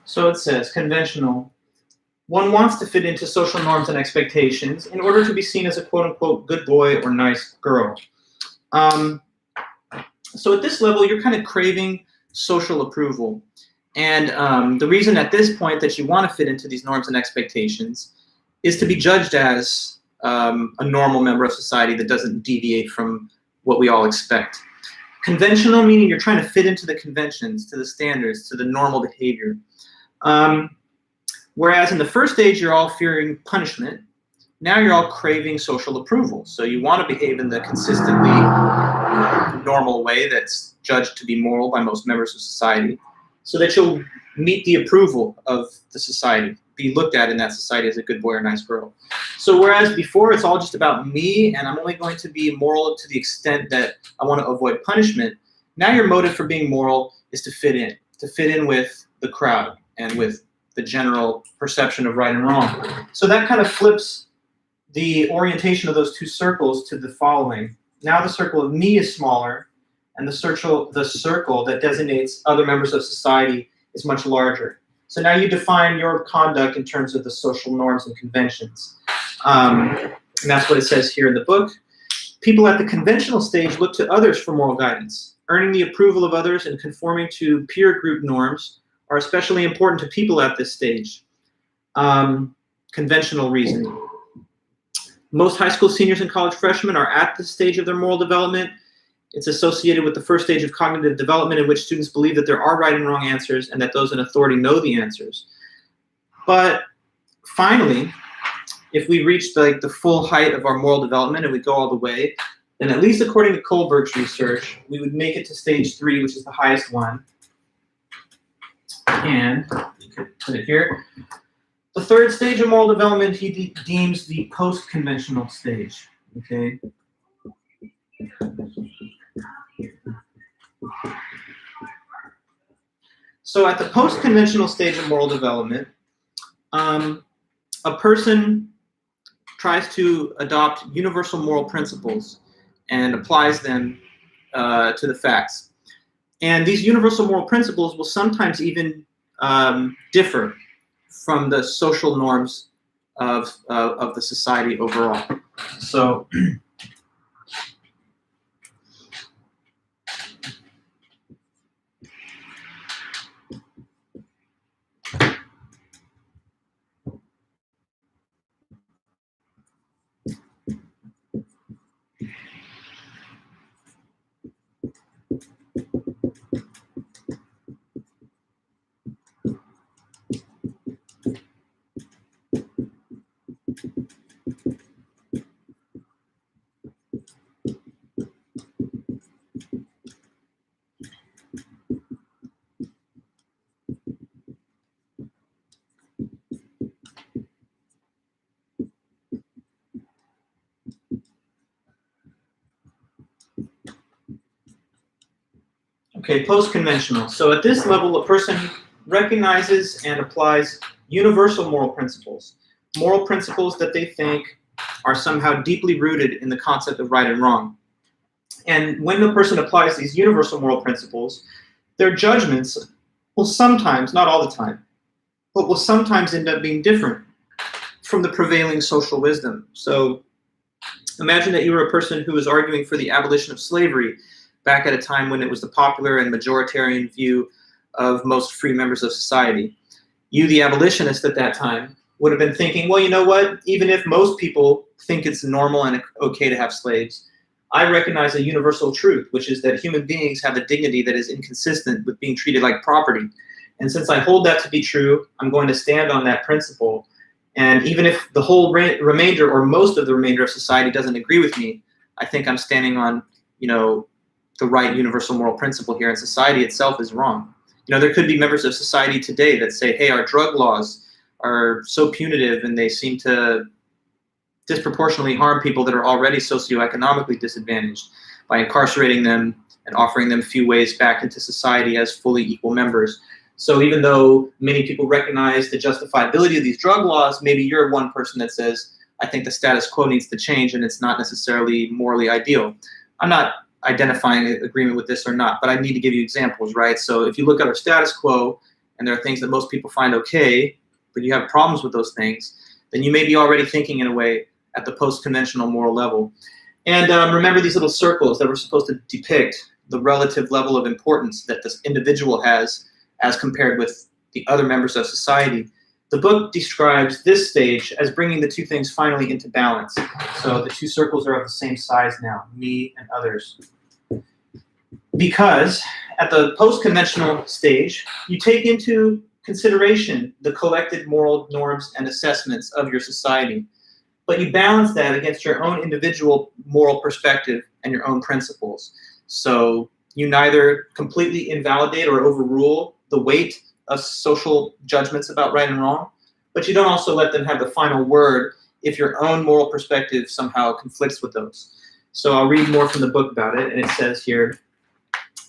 So it says, conventional. One wants to fit into social norms and expectations in order to be seen as a quote-unquote good boy or nice girl. So at this level, you're kind of craving social approval. And the reason at this point that you want to fit into these norms and expectations is to be judged as a normal member of society that doesn't deviate from what we all expect. Conventional meaning you're trying to fit into the conventions, to the standards, to the normal behavior. Whereas in the first stage, you're all fearing punishment. Now you're all craving social approval. So you want to behave in the consistently normal way that's judged to be moral by most members of society, so that you'll meet the approval of the society, be looked at in that society as a good boy or nice girl. So whereas before it's all just about me and I'm only going to be moral to the extent that I want to avoid punishment, now your motive for being moral is to fit in with the crowd and with the general perception of right and wrong. So that kind of flips the orientation of those two circles to the following. Now the circle of me is smaller, and the circle that designates other members of society is much larger. So now you define your conduct in terms of the social norms and conventions. And that's what it says here in the book. People at the conventional stage look to others for moral guidance. Earning the approval of others and conforming to peer group norms are especially important to people at this stage. Conventional reasoning. Most high school seniors and college freshmen are at this stage of their moral development. It's associated with the first stage of cognitive development, in which students believe that there are right and wrong answers and that those in authority know the answers. But finally, if we reach the full height of our moral development and we go all the way, then at least according to Kohlberg's research, we would make it to stage 3, which is the highest one. And you can put it here. The third stage of moral development he deems the post-conventional stage. Okay. So at the post-conventional stage of moral development, a person tries to adopt universal moral principles and applies them to the facts. And these universal moral principles will sometimes even differ from the social norms of the society overall. So okay, post-conventional. So at this level, a person recognizes and applies universal moral principles that they think are somehow deeply rooted in the concept of right and wrong. And when the person applies these universal moral principles, their judgments will sometimes, not all the time, but will sometimes end up being different from the prevailing social wisdom. So imagine that you were a person who was arguing for the abolition of slavery back at a time when it was the popular and majoritarian view of most free members of society. You, the abolitionist at that time, would have been thinking, well, you know what? Even if most people think it's normal and okay to have slaves, I recognize a universal truth, which is that human beings have a dignity that is inconsistent with being treated like property. And since I hold that to be true, I'm going to stand on that principle. And even if the whole remainder or most of the remainder of society doesn't agree with me, I think I'm standing on, the right universal moral principle here, and society itself is wrong. There could be members of society today that say, hey, our drug laws are so punitive and they seem to disproportionately harm people that are already socioeconomically disadvantaged by incarcerating them and offering them few ways back into society as fully equal members. So even though many people recognize the justifiability of these drug laws, maybe you're one person that says, I think the status quo needs to change and it's not necessarily morally ideal. I'm not identifying agreement with this or not, but I need to give you examples, right? So if you look at our status quo and there are things that most people find okay, but you have problems with those things, then you may be already thinking in a way at the post-conventional moral level. And remember these little circles that were supposed to depict the relative level of importance that this individual has as compared with the other members of society. The book describes this stage as bringing the two things finally into balance. So the two circles are of the same size now, me and others. Because at the post-conventional stage, you take into consideration the collected moral norms and assessments of your society, but you balance that against your own individual moral perspective and your own principles. So you neither completely invalidate or overrule the weight of social judgments about right and wrong, but you don't also let them have the final word if your own moral perspective somehow conflicts with those. So I'll read more from the book about it, and it says here,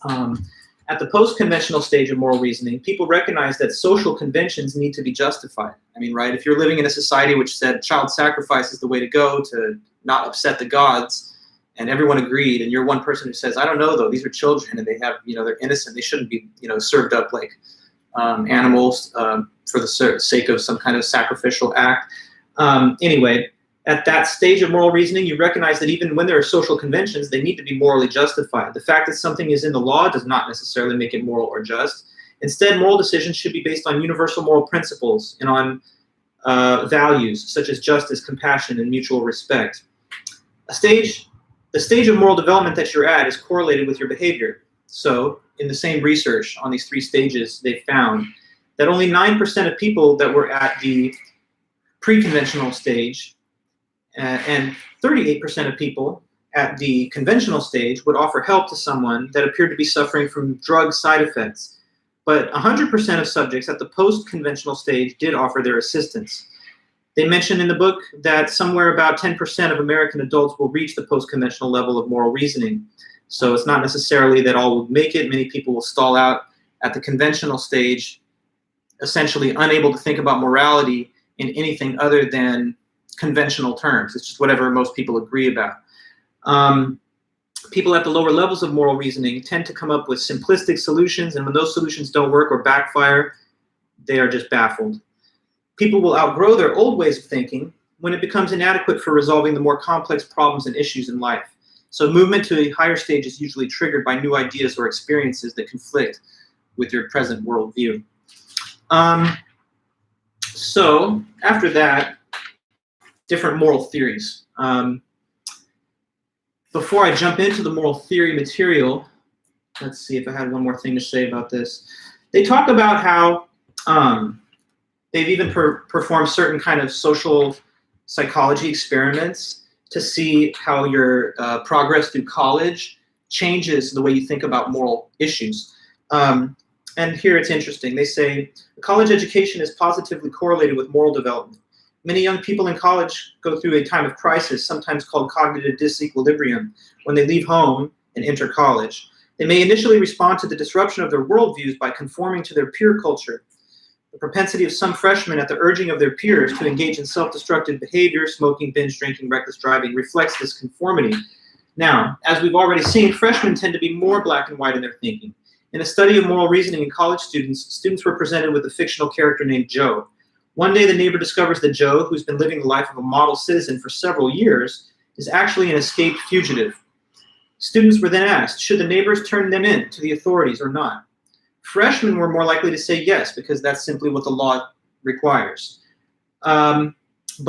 at the post-conventional stage of moral reasoning, people recognize that social conventions need to be justified. I mean, right, if you're living in a society which said child sacrifice is the way to go to not upset the gods, and everyone agreed, and you're one person who says, I don't know though, these are children and they have, they're innocent, they shouldn't be, served up like animals for the sake of some kind of sacrificial act. Anyway, at that stage of moral reasoning, you recognize that even when there are social conventions, they need to be morally justified. The fact that something is in the law does not necessarily make it moral or just. Instead, moral decisions should be based on universal moral principles and on values such as justice, compassion, and mutual respect. The stage of moral development that you're at is correlated with your behavior. So, in the same research on these three stages, they found that only 9% of people that were at the pre-conventional stage and 38% of people at the conventional stage would offer help to someone that appeared to be suffering from drug side effects. But 100% of subjects at the post-conventional stage did offer their assistance. They mention in the book that somewhere about 10% of American adults will reach the post-conventional level of moral reasoning. So it's not necessarily that all will make it. Many people will stall out at the conventional stage, essentially unable to think about morality in anything other than conventional terms. It's just whatever most people agree about. People at the lower levels of moral reasoning tend to come up with simplistic solutions, and when those solutions don't work or backfire, they are just baffled. People will outgrow their old ways of thinking when it becomes inadequate for resolving the more complex problems and issues in life. So movement to a higher stage is usually triggered by new ideas or experiences that conflict with your present worldview. So after that, different moral theories. Before I jump into the moral theory material, let's see if I had one more thing to say about this. They talk about how they've even performed certain kind of social psychology experiments to see how your progress through college changes the way you think about moral issues. And here it's interesting. They say college education is positively correlated with moral development. Many young people in college go through a time of crisis, sometimes called cognitive disequilibrium, when they leave home and enter college. They may initially respond to the disruption of their worldviews by conforming to their peer culture. The propensity of some freshmen at the urging of their peers to engage in self-destructive behavior, smoking, binge drinking, reckless driving, reflects this conformity. Now, as we've already seen, freshmen tend to be more black and white in their thinking. In a study of moral reasoning in college students were presented with a fictional character named Joe. One day, the neighbor discovers that Joe, who's been living the life of a model citizen for several years, is actually an escaped fugitive. Students were then asked, should the neighbors turn them in to the authorities or not? Freshmen were more likely to say yes, because that's simply what the law requires. But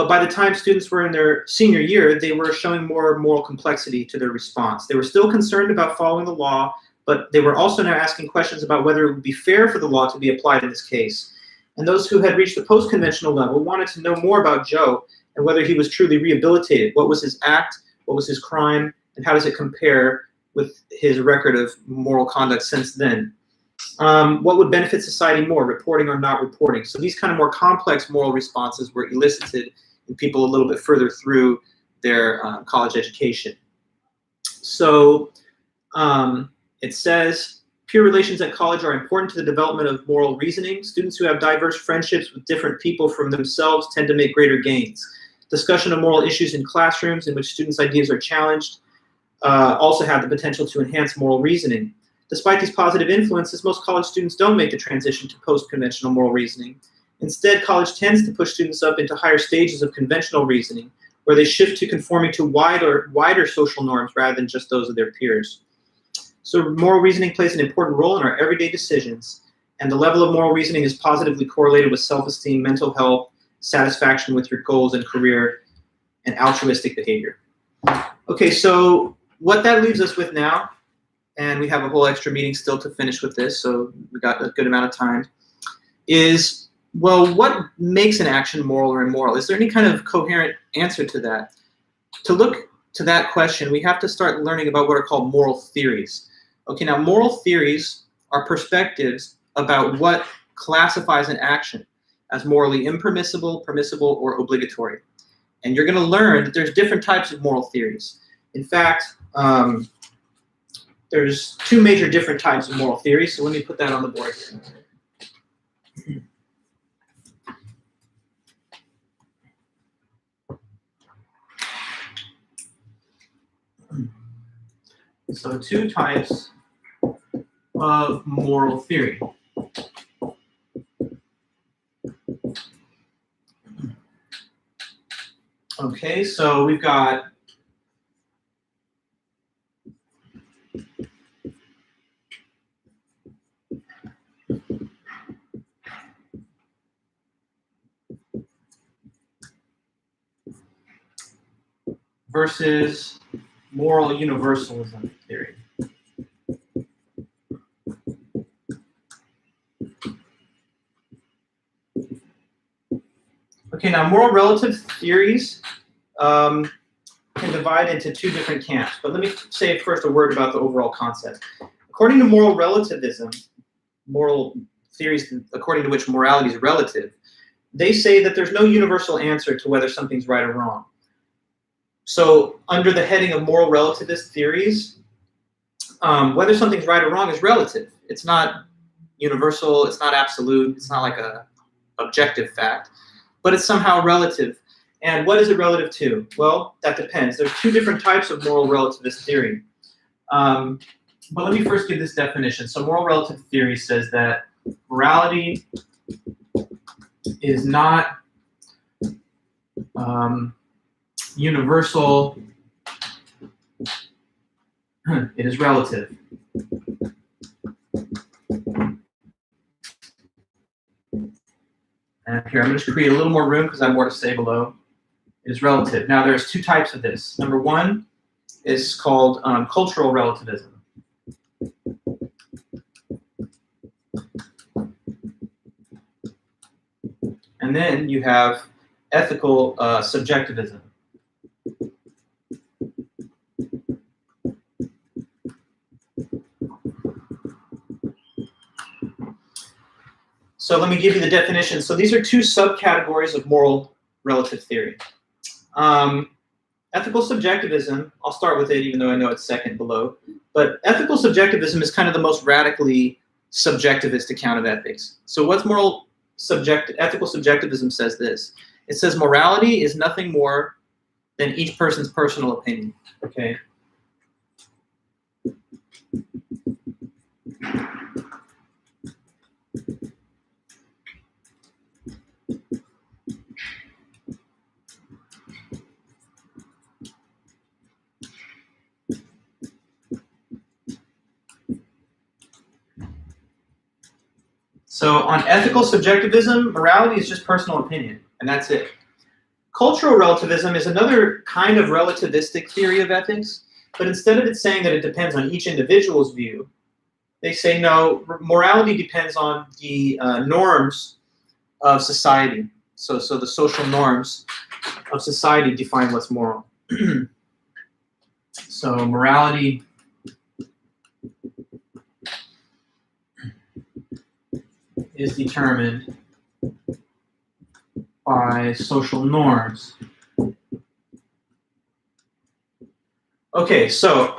by the time students were in their senior year, they were showing more moral complexity to their response. They were still concerned about following the law, but they were also now asking questions about whether it would be fair for the law to be applied in this case. And those who had reached the post-conventional level wanted to know more about Joe and whether he was truly rehabilitated. What was his act? What was his crime? And how does it compare with his record of moral conduct since then? What would benefit society more, reporting or not reporting? So these kind of more complex moral responses were elicited in people a little bit further through their college education. So it says, peer relations at college are important to the development of moral reasoning. Students who have diverse friendships with different people from themselves tend to make greater gains. Discussion of moral issues in classrooms in which students' ideas are challenged also have the potential to enhance moral reasoning. Despite these positive influences, most college students don't make the transition to post-conventional moral reasoning. Instead, college tends to push students up into higher stages of conventional reasoning, where they shift to conforming to wider social norms rather than just those of their peers. So moral reasoning plays an important role in our everyday decisions, and the level of moral reasoning is positively correlated with self-esteem, mental health, satisfaction with your goals and career, and altruistic behavior. Okay, so what that leaves us with now, and we have a whole extra meeting still to finish with this, so we got a good amount of time, is, well, what makes an action moral or immoral? Is there any kind of coherent answer to that? To look to that question, we have to start learning about what are called moral theories. Okay, now moral theories are perspectives about what classifies an action as morally impermissible, permissible, or obligatory. And you're going to learn that there's different types of moral theories. In fact, there's two major different types of moral theories, so let me put that on the board here. So two types of moral theory. Okay, so we've got versus moral universalism theory. Okay, now moral relative theories can divide into two different camps, but let me say first a word about the overall concept. According to moral relativism, moral theories according to which morality is relative, they say that there's no universal answer to whether something's right or wrong. So under the heading of moral relativist theories, whether something's right or wrong is relative. It's not universal, it's not absolute, it's not like a objective fact, but it's somehow relative. And what is it relative to? Well, that depends. There's two different types of moral relativist theory. But let me first give this definition. So moral relative theory says that morality is not universal, it is relative. And here, I'm going to create a little more room because I have more to say below. It is relative. Now, there's two types of this. Number one is called cultural relativism. And then you have ethical subjectivism. So let me give you the definition. So these are two subcategories of moral relative theory. Ethical subjectivism, I'll start with it even though I know it's second below, but ethical subjectivism is kind of the most radically subjectivist account of ethics. So what's ethical subjectivism says this. It says morality is nothing more than each person's personal opinion, okay? So on ethical subjectivism, morality is just personal opinion, and that's it. Cultural relativism is another kind of relativistic theory of ethics, but instead of it saying that it depends on each individual's view, they say no, morality depends on the norms of society. So the social norms of society define what's moral. So morality is determined by social norms. Okay, so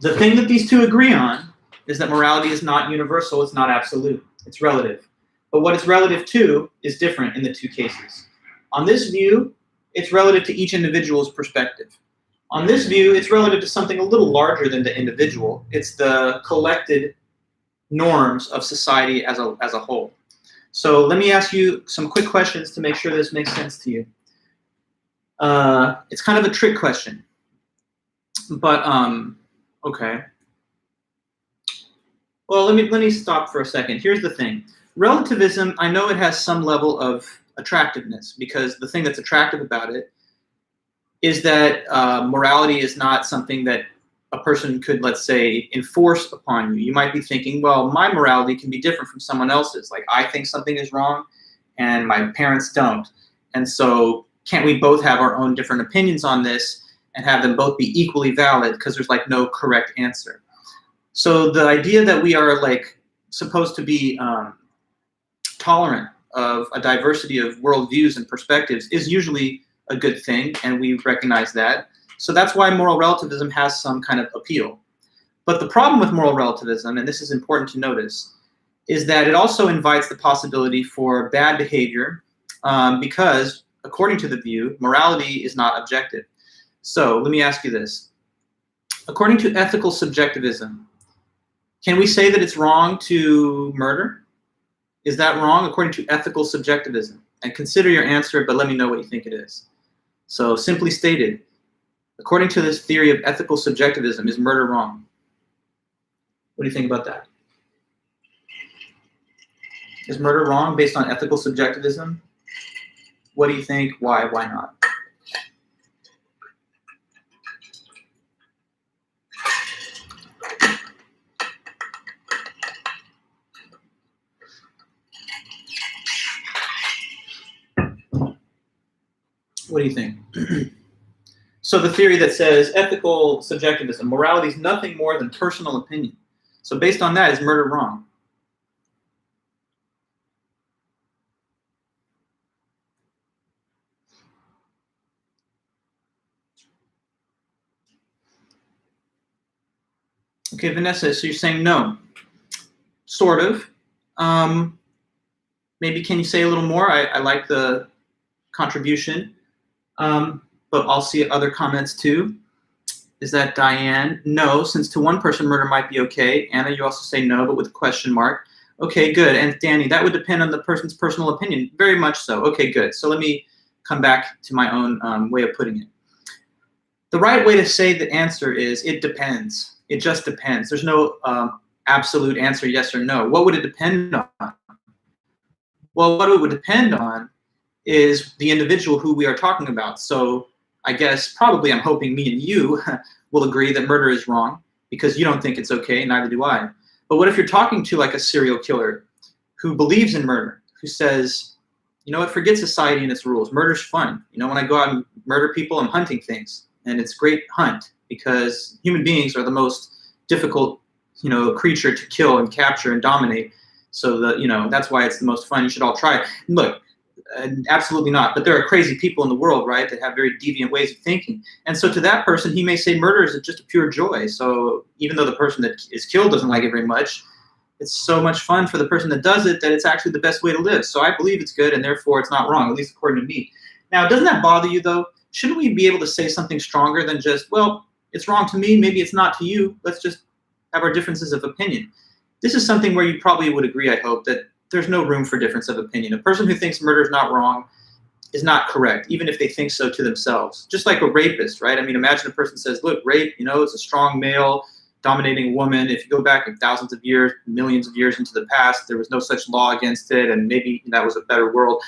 the thing that these two agree on is that morality is not universal, it's not absolute, it's relative. But what it's relative to is different in the two cases. On this view, it's relative to each individual's perspective. On this view, it's relative to something a little larger than the individual. It's the collected norms of society as a whole. So let me ask you some quick questions to make sure this makes sense to you. It's kind of a trick question, but okay. Well, let me stop for a second. Here's the thing. Relativism, I know it has some level of attractiveness, because the thing that's attractive about it is that morality is not something that a person could, let's say, enforce upon you. You might be thinking, well, my morality can be different from someone else's. Like, I think something is wrong and my parents don't. And so can't we both have our own different opinions on this and have them both be equally valid, because there's like no correct answer. So the idea that we are like supposed to be tolerant of a diversity of worldviews and perspectives is usually a good thing, and we recognize that. So that's why moral relativism has some kind of appeal. But the problem with moral relativism, and this is important to notice, is that it also invites the possibility for bad behavior, because, according to the view, morality is not objective. So let me ask you this. According to ethical subjectivism, can we say that it's wrong to murder? Is that wrong according to ethical subjectivism? And consider your answer, but let me know what you think it is. So simply stated, according to this theory of ethical subjectivism, is murder wrong? What do you think about that? Is murder wrong based on ethical subjectivism? What do you think? Why? Why not? What do you think? So the theory that says ethical subjectivism, morality is nothing more than personal opinion. So based on that, is murder wrong? Okay, Vanessa, so you're saying no. Sort of. Maybe can you say a little more? I like the contribution, but I'll see other comments too. Is that Diane? No, since to one person murder might be okay. Anna, you also say no, but with a question mark. Okay, good. And Danny, that would depend on the person's personal opinion. Very much so. Okay, good. So let me come back to my own way of putting it. The right way to say the answer is it depends. It just depends. There's no absolute answer, yes or no. What would it depend on? Well, what it would depend on is the individual who we are talking about. So I guess probably I'm hoping me and you will agree that murder is wrong, because you don't think it's okay, neither do I. But what if you're talking to like a serial killer who believes in murder, who says, you know what, forget society and its rules. Murder's fun. You know, when I go out and murder people, I'm hunting things. And it's a great hunt, because human beings are the most difficult, you know, creature to kill and capture and dominate. So that's why it's the most fun. You should all try it. Look, absolutely not. But there are crazy people in the world, right, that have very deviant ways of thinking. And so to that person, he may say murder is just a pure joy. So even though the person that is killed doesn't like it very much, it's so much fun for the person that does it that it's actually the best way to live. So I believe it's good, and therefore it's not wrong, at least according to me. Now, doesn't that bother you, though? Shouldn't we be able to say something stronger than just, well, it's wrong to me, maybe it's not to you. Let's just have our differences of opinion. This is something where you probably would agree, I hope, that there's no room for difference of opinion. A person who thinks murder is not wrong is not correct, even if they think so to themselves. Just like a rapist, right? I mean, imagine a person says, look, rape, it's a strong male dominating a woman. If you go back thousands of years, millions of years into the past, there was no such law against it, and maybe that was a better world.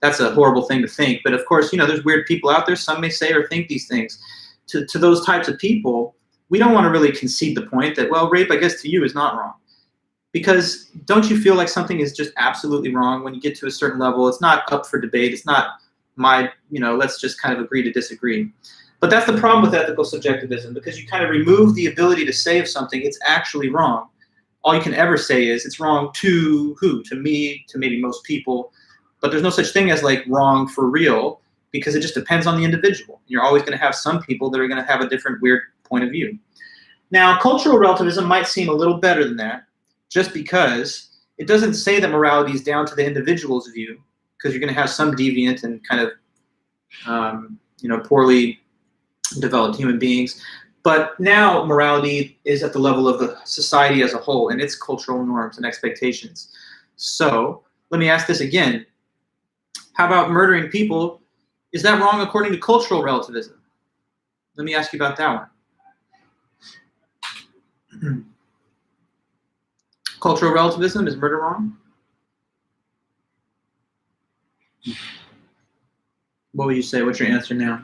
That's a horrible thing to think. But of course, there's weird people out there. Some may say or think these things. To those types of people, we don't want to really concede the point that, well, rape, I guess, to you is not wrong. Because don't you feel like something is just absolutely wrong when you get to a certain level? It's not up for debate. It's not let's just kind of agree to disagree. But that's the problem with ethical subjectivism, because you kind of remove the ability to say of something it's actually wrong. All you can ever say is it's wrong to who? To me, to maybe most people. But there's no such thing as like wrong for real, because it just depends on the individual. You're always going to have some people that are going to have a different weird point of view. Now, cultural relativism might seem a little better than that, just because it doesn't say that morality is down to the individual's view, because you're going to have some deviant and kind of, poorly developed human beings. But now morality is at the level of the society as a whole and its cultural norms and expectations. So let me ask this again. How about murdering people? Is that wrong according to cultural relativism? Let me ask you about that one. Cultural relativism, is murder wrong? What would you say? What's your answer now?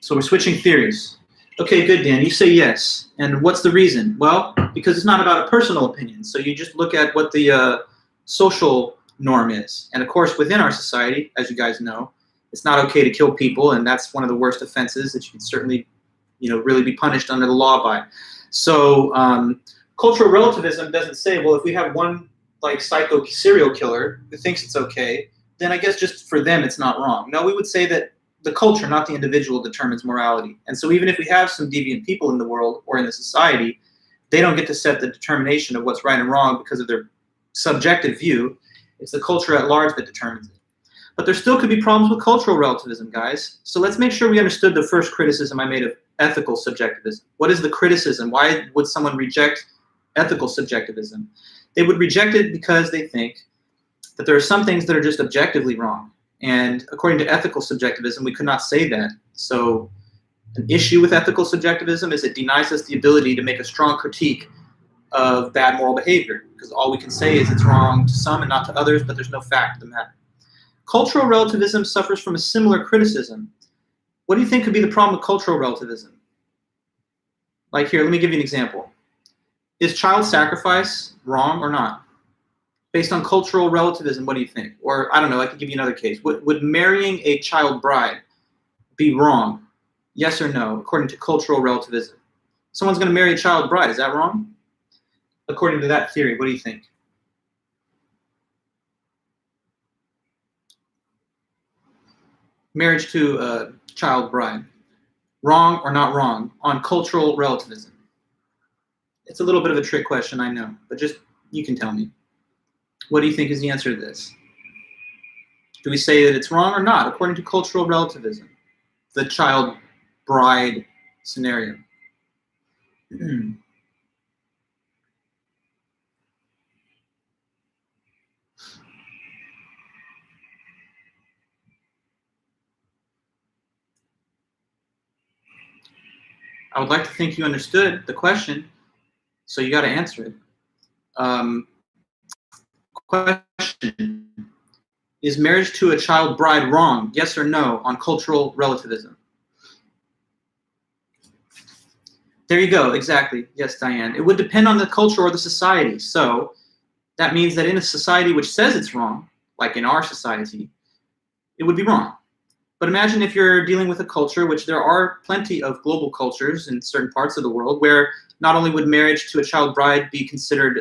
So we're switching theories. Okay, good, Dan. You say yes. And what's the reason? Well, because it's not about a personal opinion. So you just look at what the social norm is. And of course, within our society, as you guys know, it's not okay to kill people, and that's one of the worst offenses that you can certainly, really be punished under the law by. So cultural relativism doesn't say, well, if we have one psycho serial killer who thinks it's okay, then I guess just for them it's not wrong. No, we would say that the culture, not the individual, determines morality. And so even if we have some deviant people in the world or in the society, they don't get to set the determination of what's right and wrong because of their subjective view. It's the culture at large that determines it. But there still could be problems with cultural relativism, guys. So let's make sure we understood the first criticism I made of ethical subjectivism. What is the criticism? Why would someone reject ethical subjectivism? They would reject it because they think that there are some things that are just objectively wrong. And according to ethical subjectivism, we could not say that. So an issue with ethical subjectivism is it denies us the ability to make a strong critique of bad moral behavior, because all we can say is it's wrong to some and not to others, but there's no fact of the matter. Cultural relativism suffers from a similar criticism. What do you think could be the problem with cultural relativism? Like here, let me give you an example. Is child sacrifice wrong or not? Based on cultural relativism, what do you think? Or I don't know, I could give you another case. Would marrying a child bride be wrong? Yes or no, according to cultural relativism? Someone's going to marry a child bride, is that wrong? According to that theory, what do you think? Marriage to a child bride, wrong or not wrong on cultural relativism? It's a little bit of a trick question, I know, but just you can tell me. What do you think is the answer to this? Do we say that it's wrong or not according to cultural relativism, the child bride scenario? I would like to think you understood the question, so you got to answer it. Question: is marriage to a child bride wrong? Yes or no on cultural relativism? There you go, exactly. Yes, Diane. It would depend on the culture or the society. So that means that in a society which says it's wrong, like in our society, it would be wrong. But imagine if you're dealing with a culture, which there are plenty of global cultures in certain parts of the world, where not only would marriage to a child bride be considered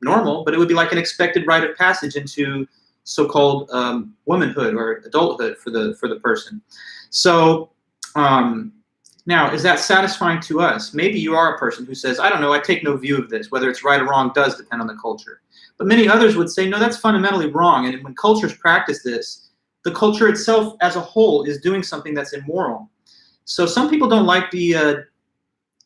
normal, but it would be like an expected rite of passage into so-called womanhood or adulthood for the person. So now, is that satisfying to us? Maybe you are a person who says, I don't know, I take no view of this. Whether it's right or wrong does depend on the culture. But many others would say, no, that's fundamentally wrong. And when cultures practice this, the culture itself as a whole is doing something that's immoral. So some people don't like the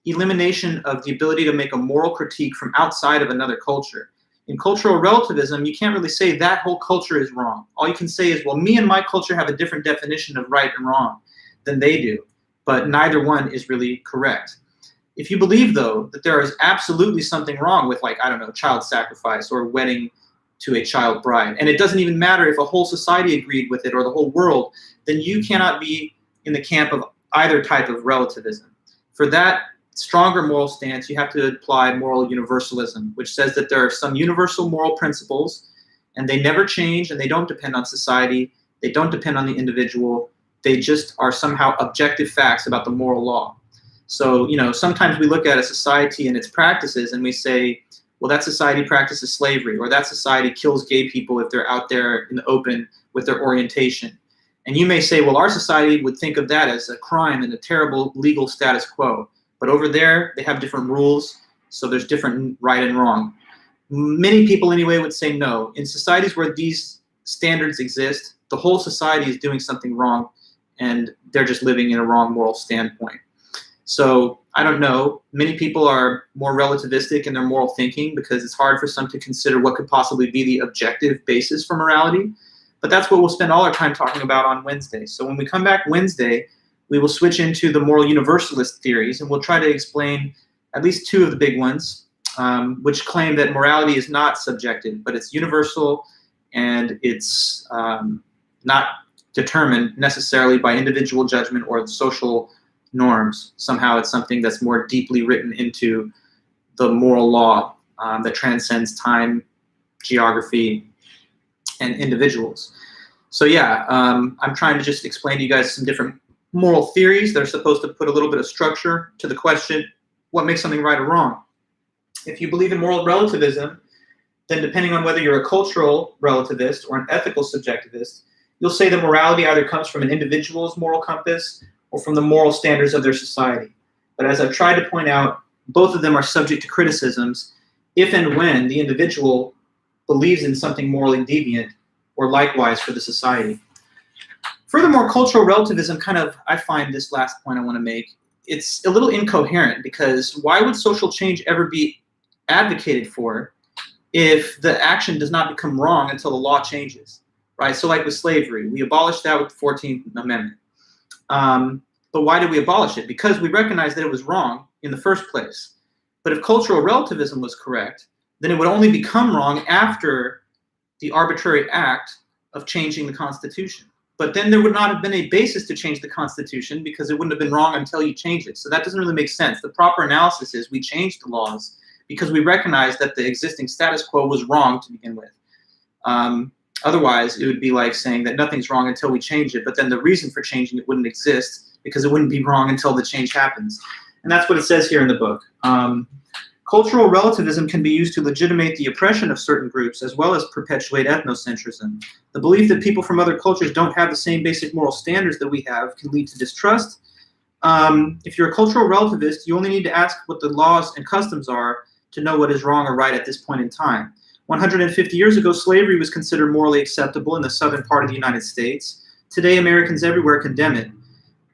elimination of the ability to make a moral critique from outside of another culture. In cultural relativism, you can't really say that whole culture is wrong. All you can say is, well, me and my culture have a different definition of right and wrong than they do, but neither one is really correct. If you believe, though, that there is absolutely something wrong with, like, I don't know, child sacrifice or wedding to a child bride, and it doesn't even matter if a whole society agreed with it or the whole world, then you cannot be in the camp of either type of relativism. For that stronger moral stance, you have to apply moral universalism, which says that there are some universal moral principles, and they never change, and they don't depend on society, they don't depend on the individual, they just are somehow objective facts about the moral law. So, sometimes we look at a society and its practices and we say, well, that society practices slavery, or that society kills gay people if they're out there in the open with their orientation. And you may say, well, our society would think of that as a crime and a terrible legal status quo. But over there, they have different rules, so there's different right and wrong. Many people, anyway, would say no. In societies where these standards exist, the whole society is doing something wrong, and they're just living in a wrong moral standpoint. So I don't know. Many people are more relativistic in their moral thinking because it's hard for some to consider what could possibly be the objective basis for morality. But that's what we'll spend all our time talking about on Wednesday. So when we come back Wednesday, we will switch into the moral universalist theories, and we'll try to explain at least two of the big ones, which claim that morality is not subjective, but it's universal, and it's not determined necessarily by individual judgment or the social norms. Somehow it's something that's more deeply written into the moral law that transcends time, geography, and individuals. So yeah, I'm trying to just explain to you guys some different moral theories that are supposed to put a little bit of structure to the question, what makes something right or wrong? If you believe in moral relativism, then depending on whether you're a cultural relativist or an ethical subjectivist, you'll say that morality either comes from an individual's moral compass or from the moral standards of their society. But as I've tried to point out, both of them are subject to criticisms if and when the individual believes in something morally deviant, or likewise for the society. Furthermore, cultural relativism I find this last point I want to make, it's a little incoherent, because why would social change ever be advocated for if the action does not become wrong until the law changes, right? So like with slavery, we abolished that with the 14th Amendment. But why did we abolish it? Because we recognized that it was wrong in the first place. But if cultural relativism was correct, then it would only become wrong after the arbitrary act of changing the Constitution. But then there would not have been a basis to change the Constitution, because it wouldn't have been wrong until you change it. So that doesn't really make sense. The proper analysis is we changed the laws because we recognized that the existing status quo was wrong to begin with. Otherwise, it would be like saying that nothing's wrong until we change it, but then the reason for changing it wouldn't exist because it wouldn't be wrong until the change happens. And that's what it says here in the book. Cultural relativism can be used to legitimate the oppression of certain groups as well as perpetuate ethnocentrism. The belief that people from other cultures don't have the same basic moral standards that we have can lead to distrust. If you're a cultural relativist, you only need to ask what the laws and customs are to know what is wrong or right at this point in time. 150 years ago, slavery was considered morally acceptable in the southern part of the United States. Today, Americans everywhere condemn it.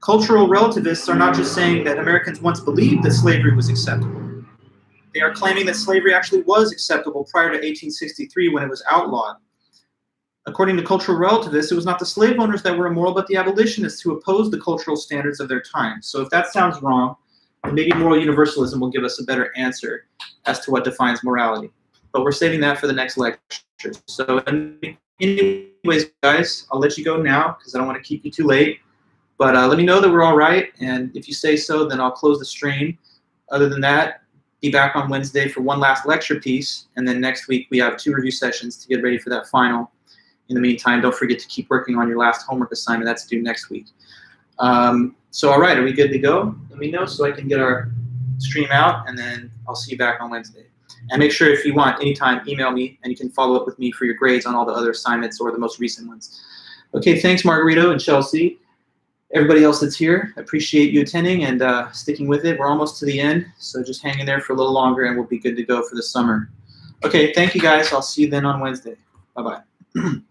Cultural relativists are not just saying that Americans once believed that slavery was acceptable. They are claiming that slavery actually was acceptable prior to 1863 when it was outlawed. According to cultural relativists, it was not the slave owners that were immoral, but the abolitionists who opposed the cultural standards of their time. So if that sounds wrong, then maybe moral universalism will give us a better answer as to what defines morality. But we're saving that for the next lecture. So anyways, guys, I'll let you go now because I don't want to keep you too late. But let me know that we're all right. And if you say so, then I'll close the stream. Other than that, be back on Wednesday for one last lecture piece. And then next week, we have 2 review sessions to get ready for that final. In the meantime, don't forget to keep working on your last homework assignment. That's due next week. So all right, are we good to go? Let me know so I can get our stream out, and then I'll see you back on Wednesday. And make sure if you want, anytime, email me, and you can follow up with me for your grades on all the other assignments or the most recent ones. Okay, thanks, Margarito and Chelsea. Everybody else that's here, appreciate you attending and sticking with it. We're almost to the end, so just hang in there for a little longer, and we'll be good to go for the summer. Okay, thank you, guys. I'll see you then on Wednesday. Bye-bye.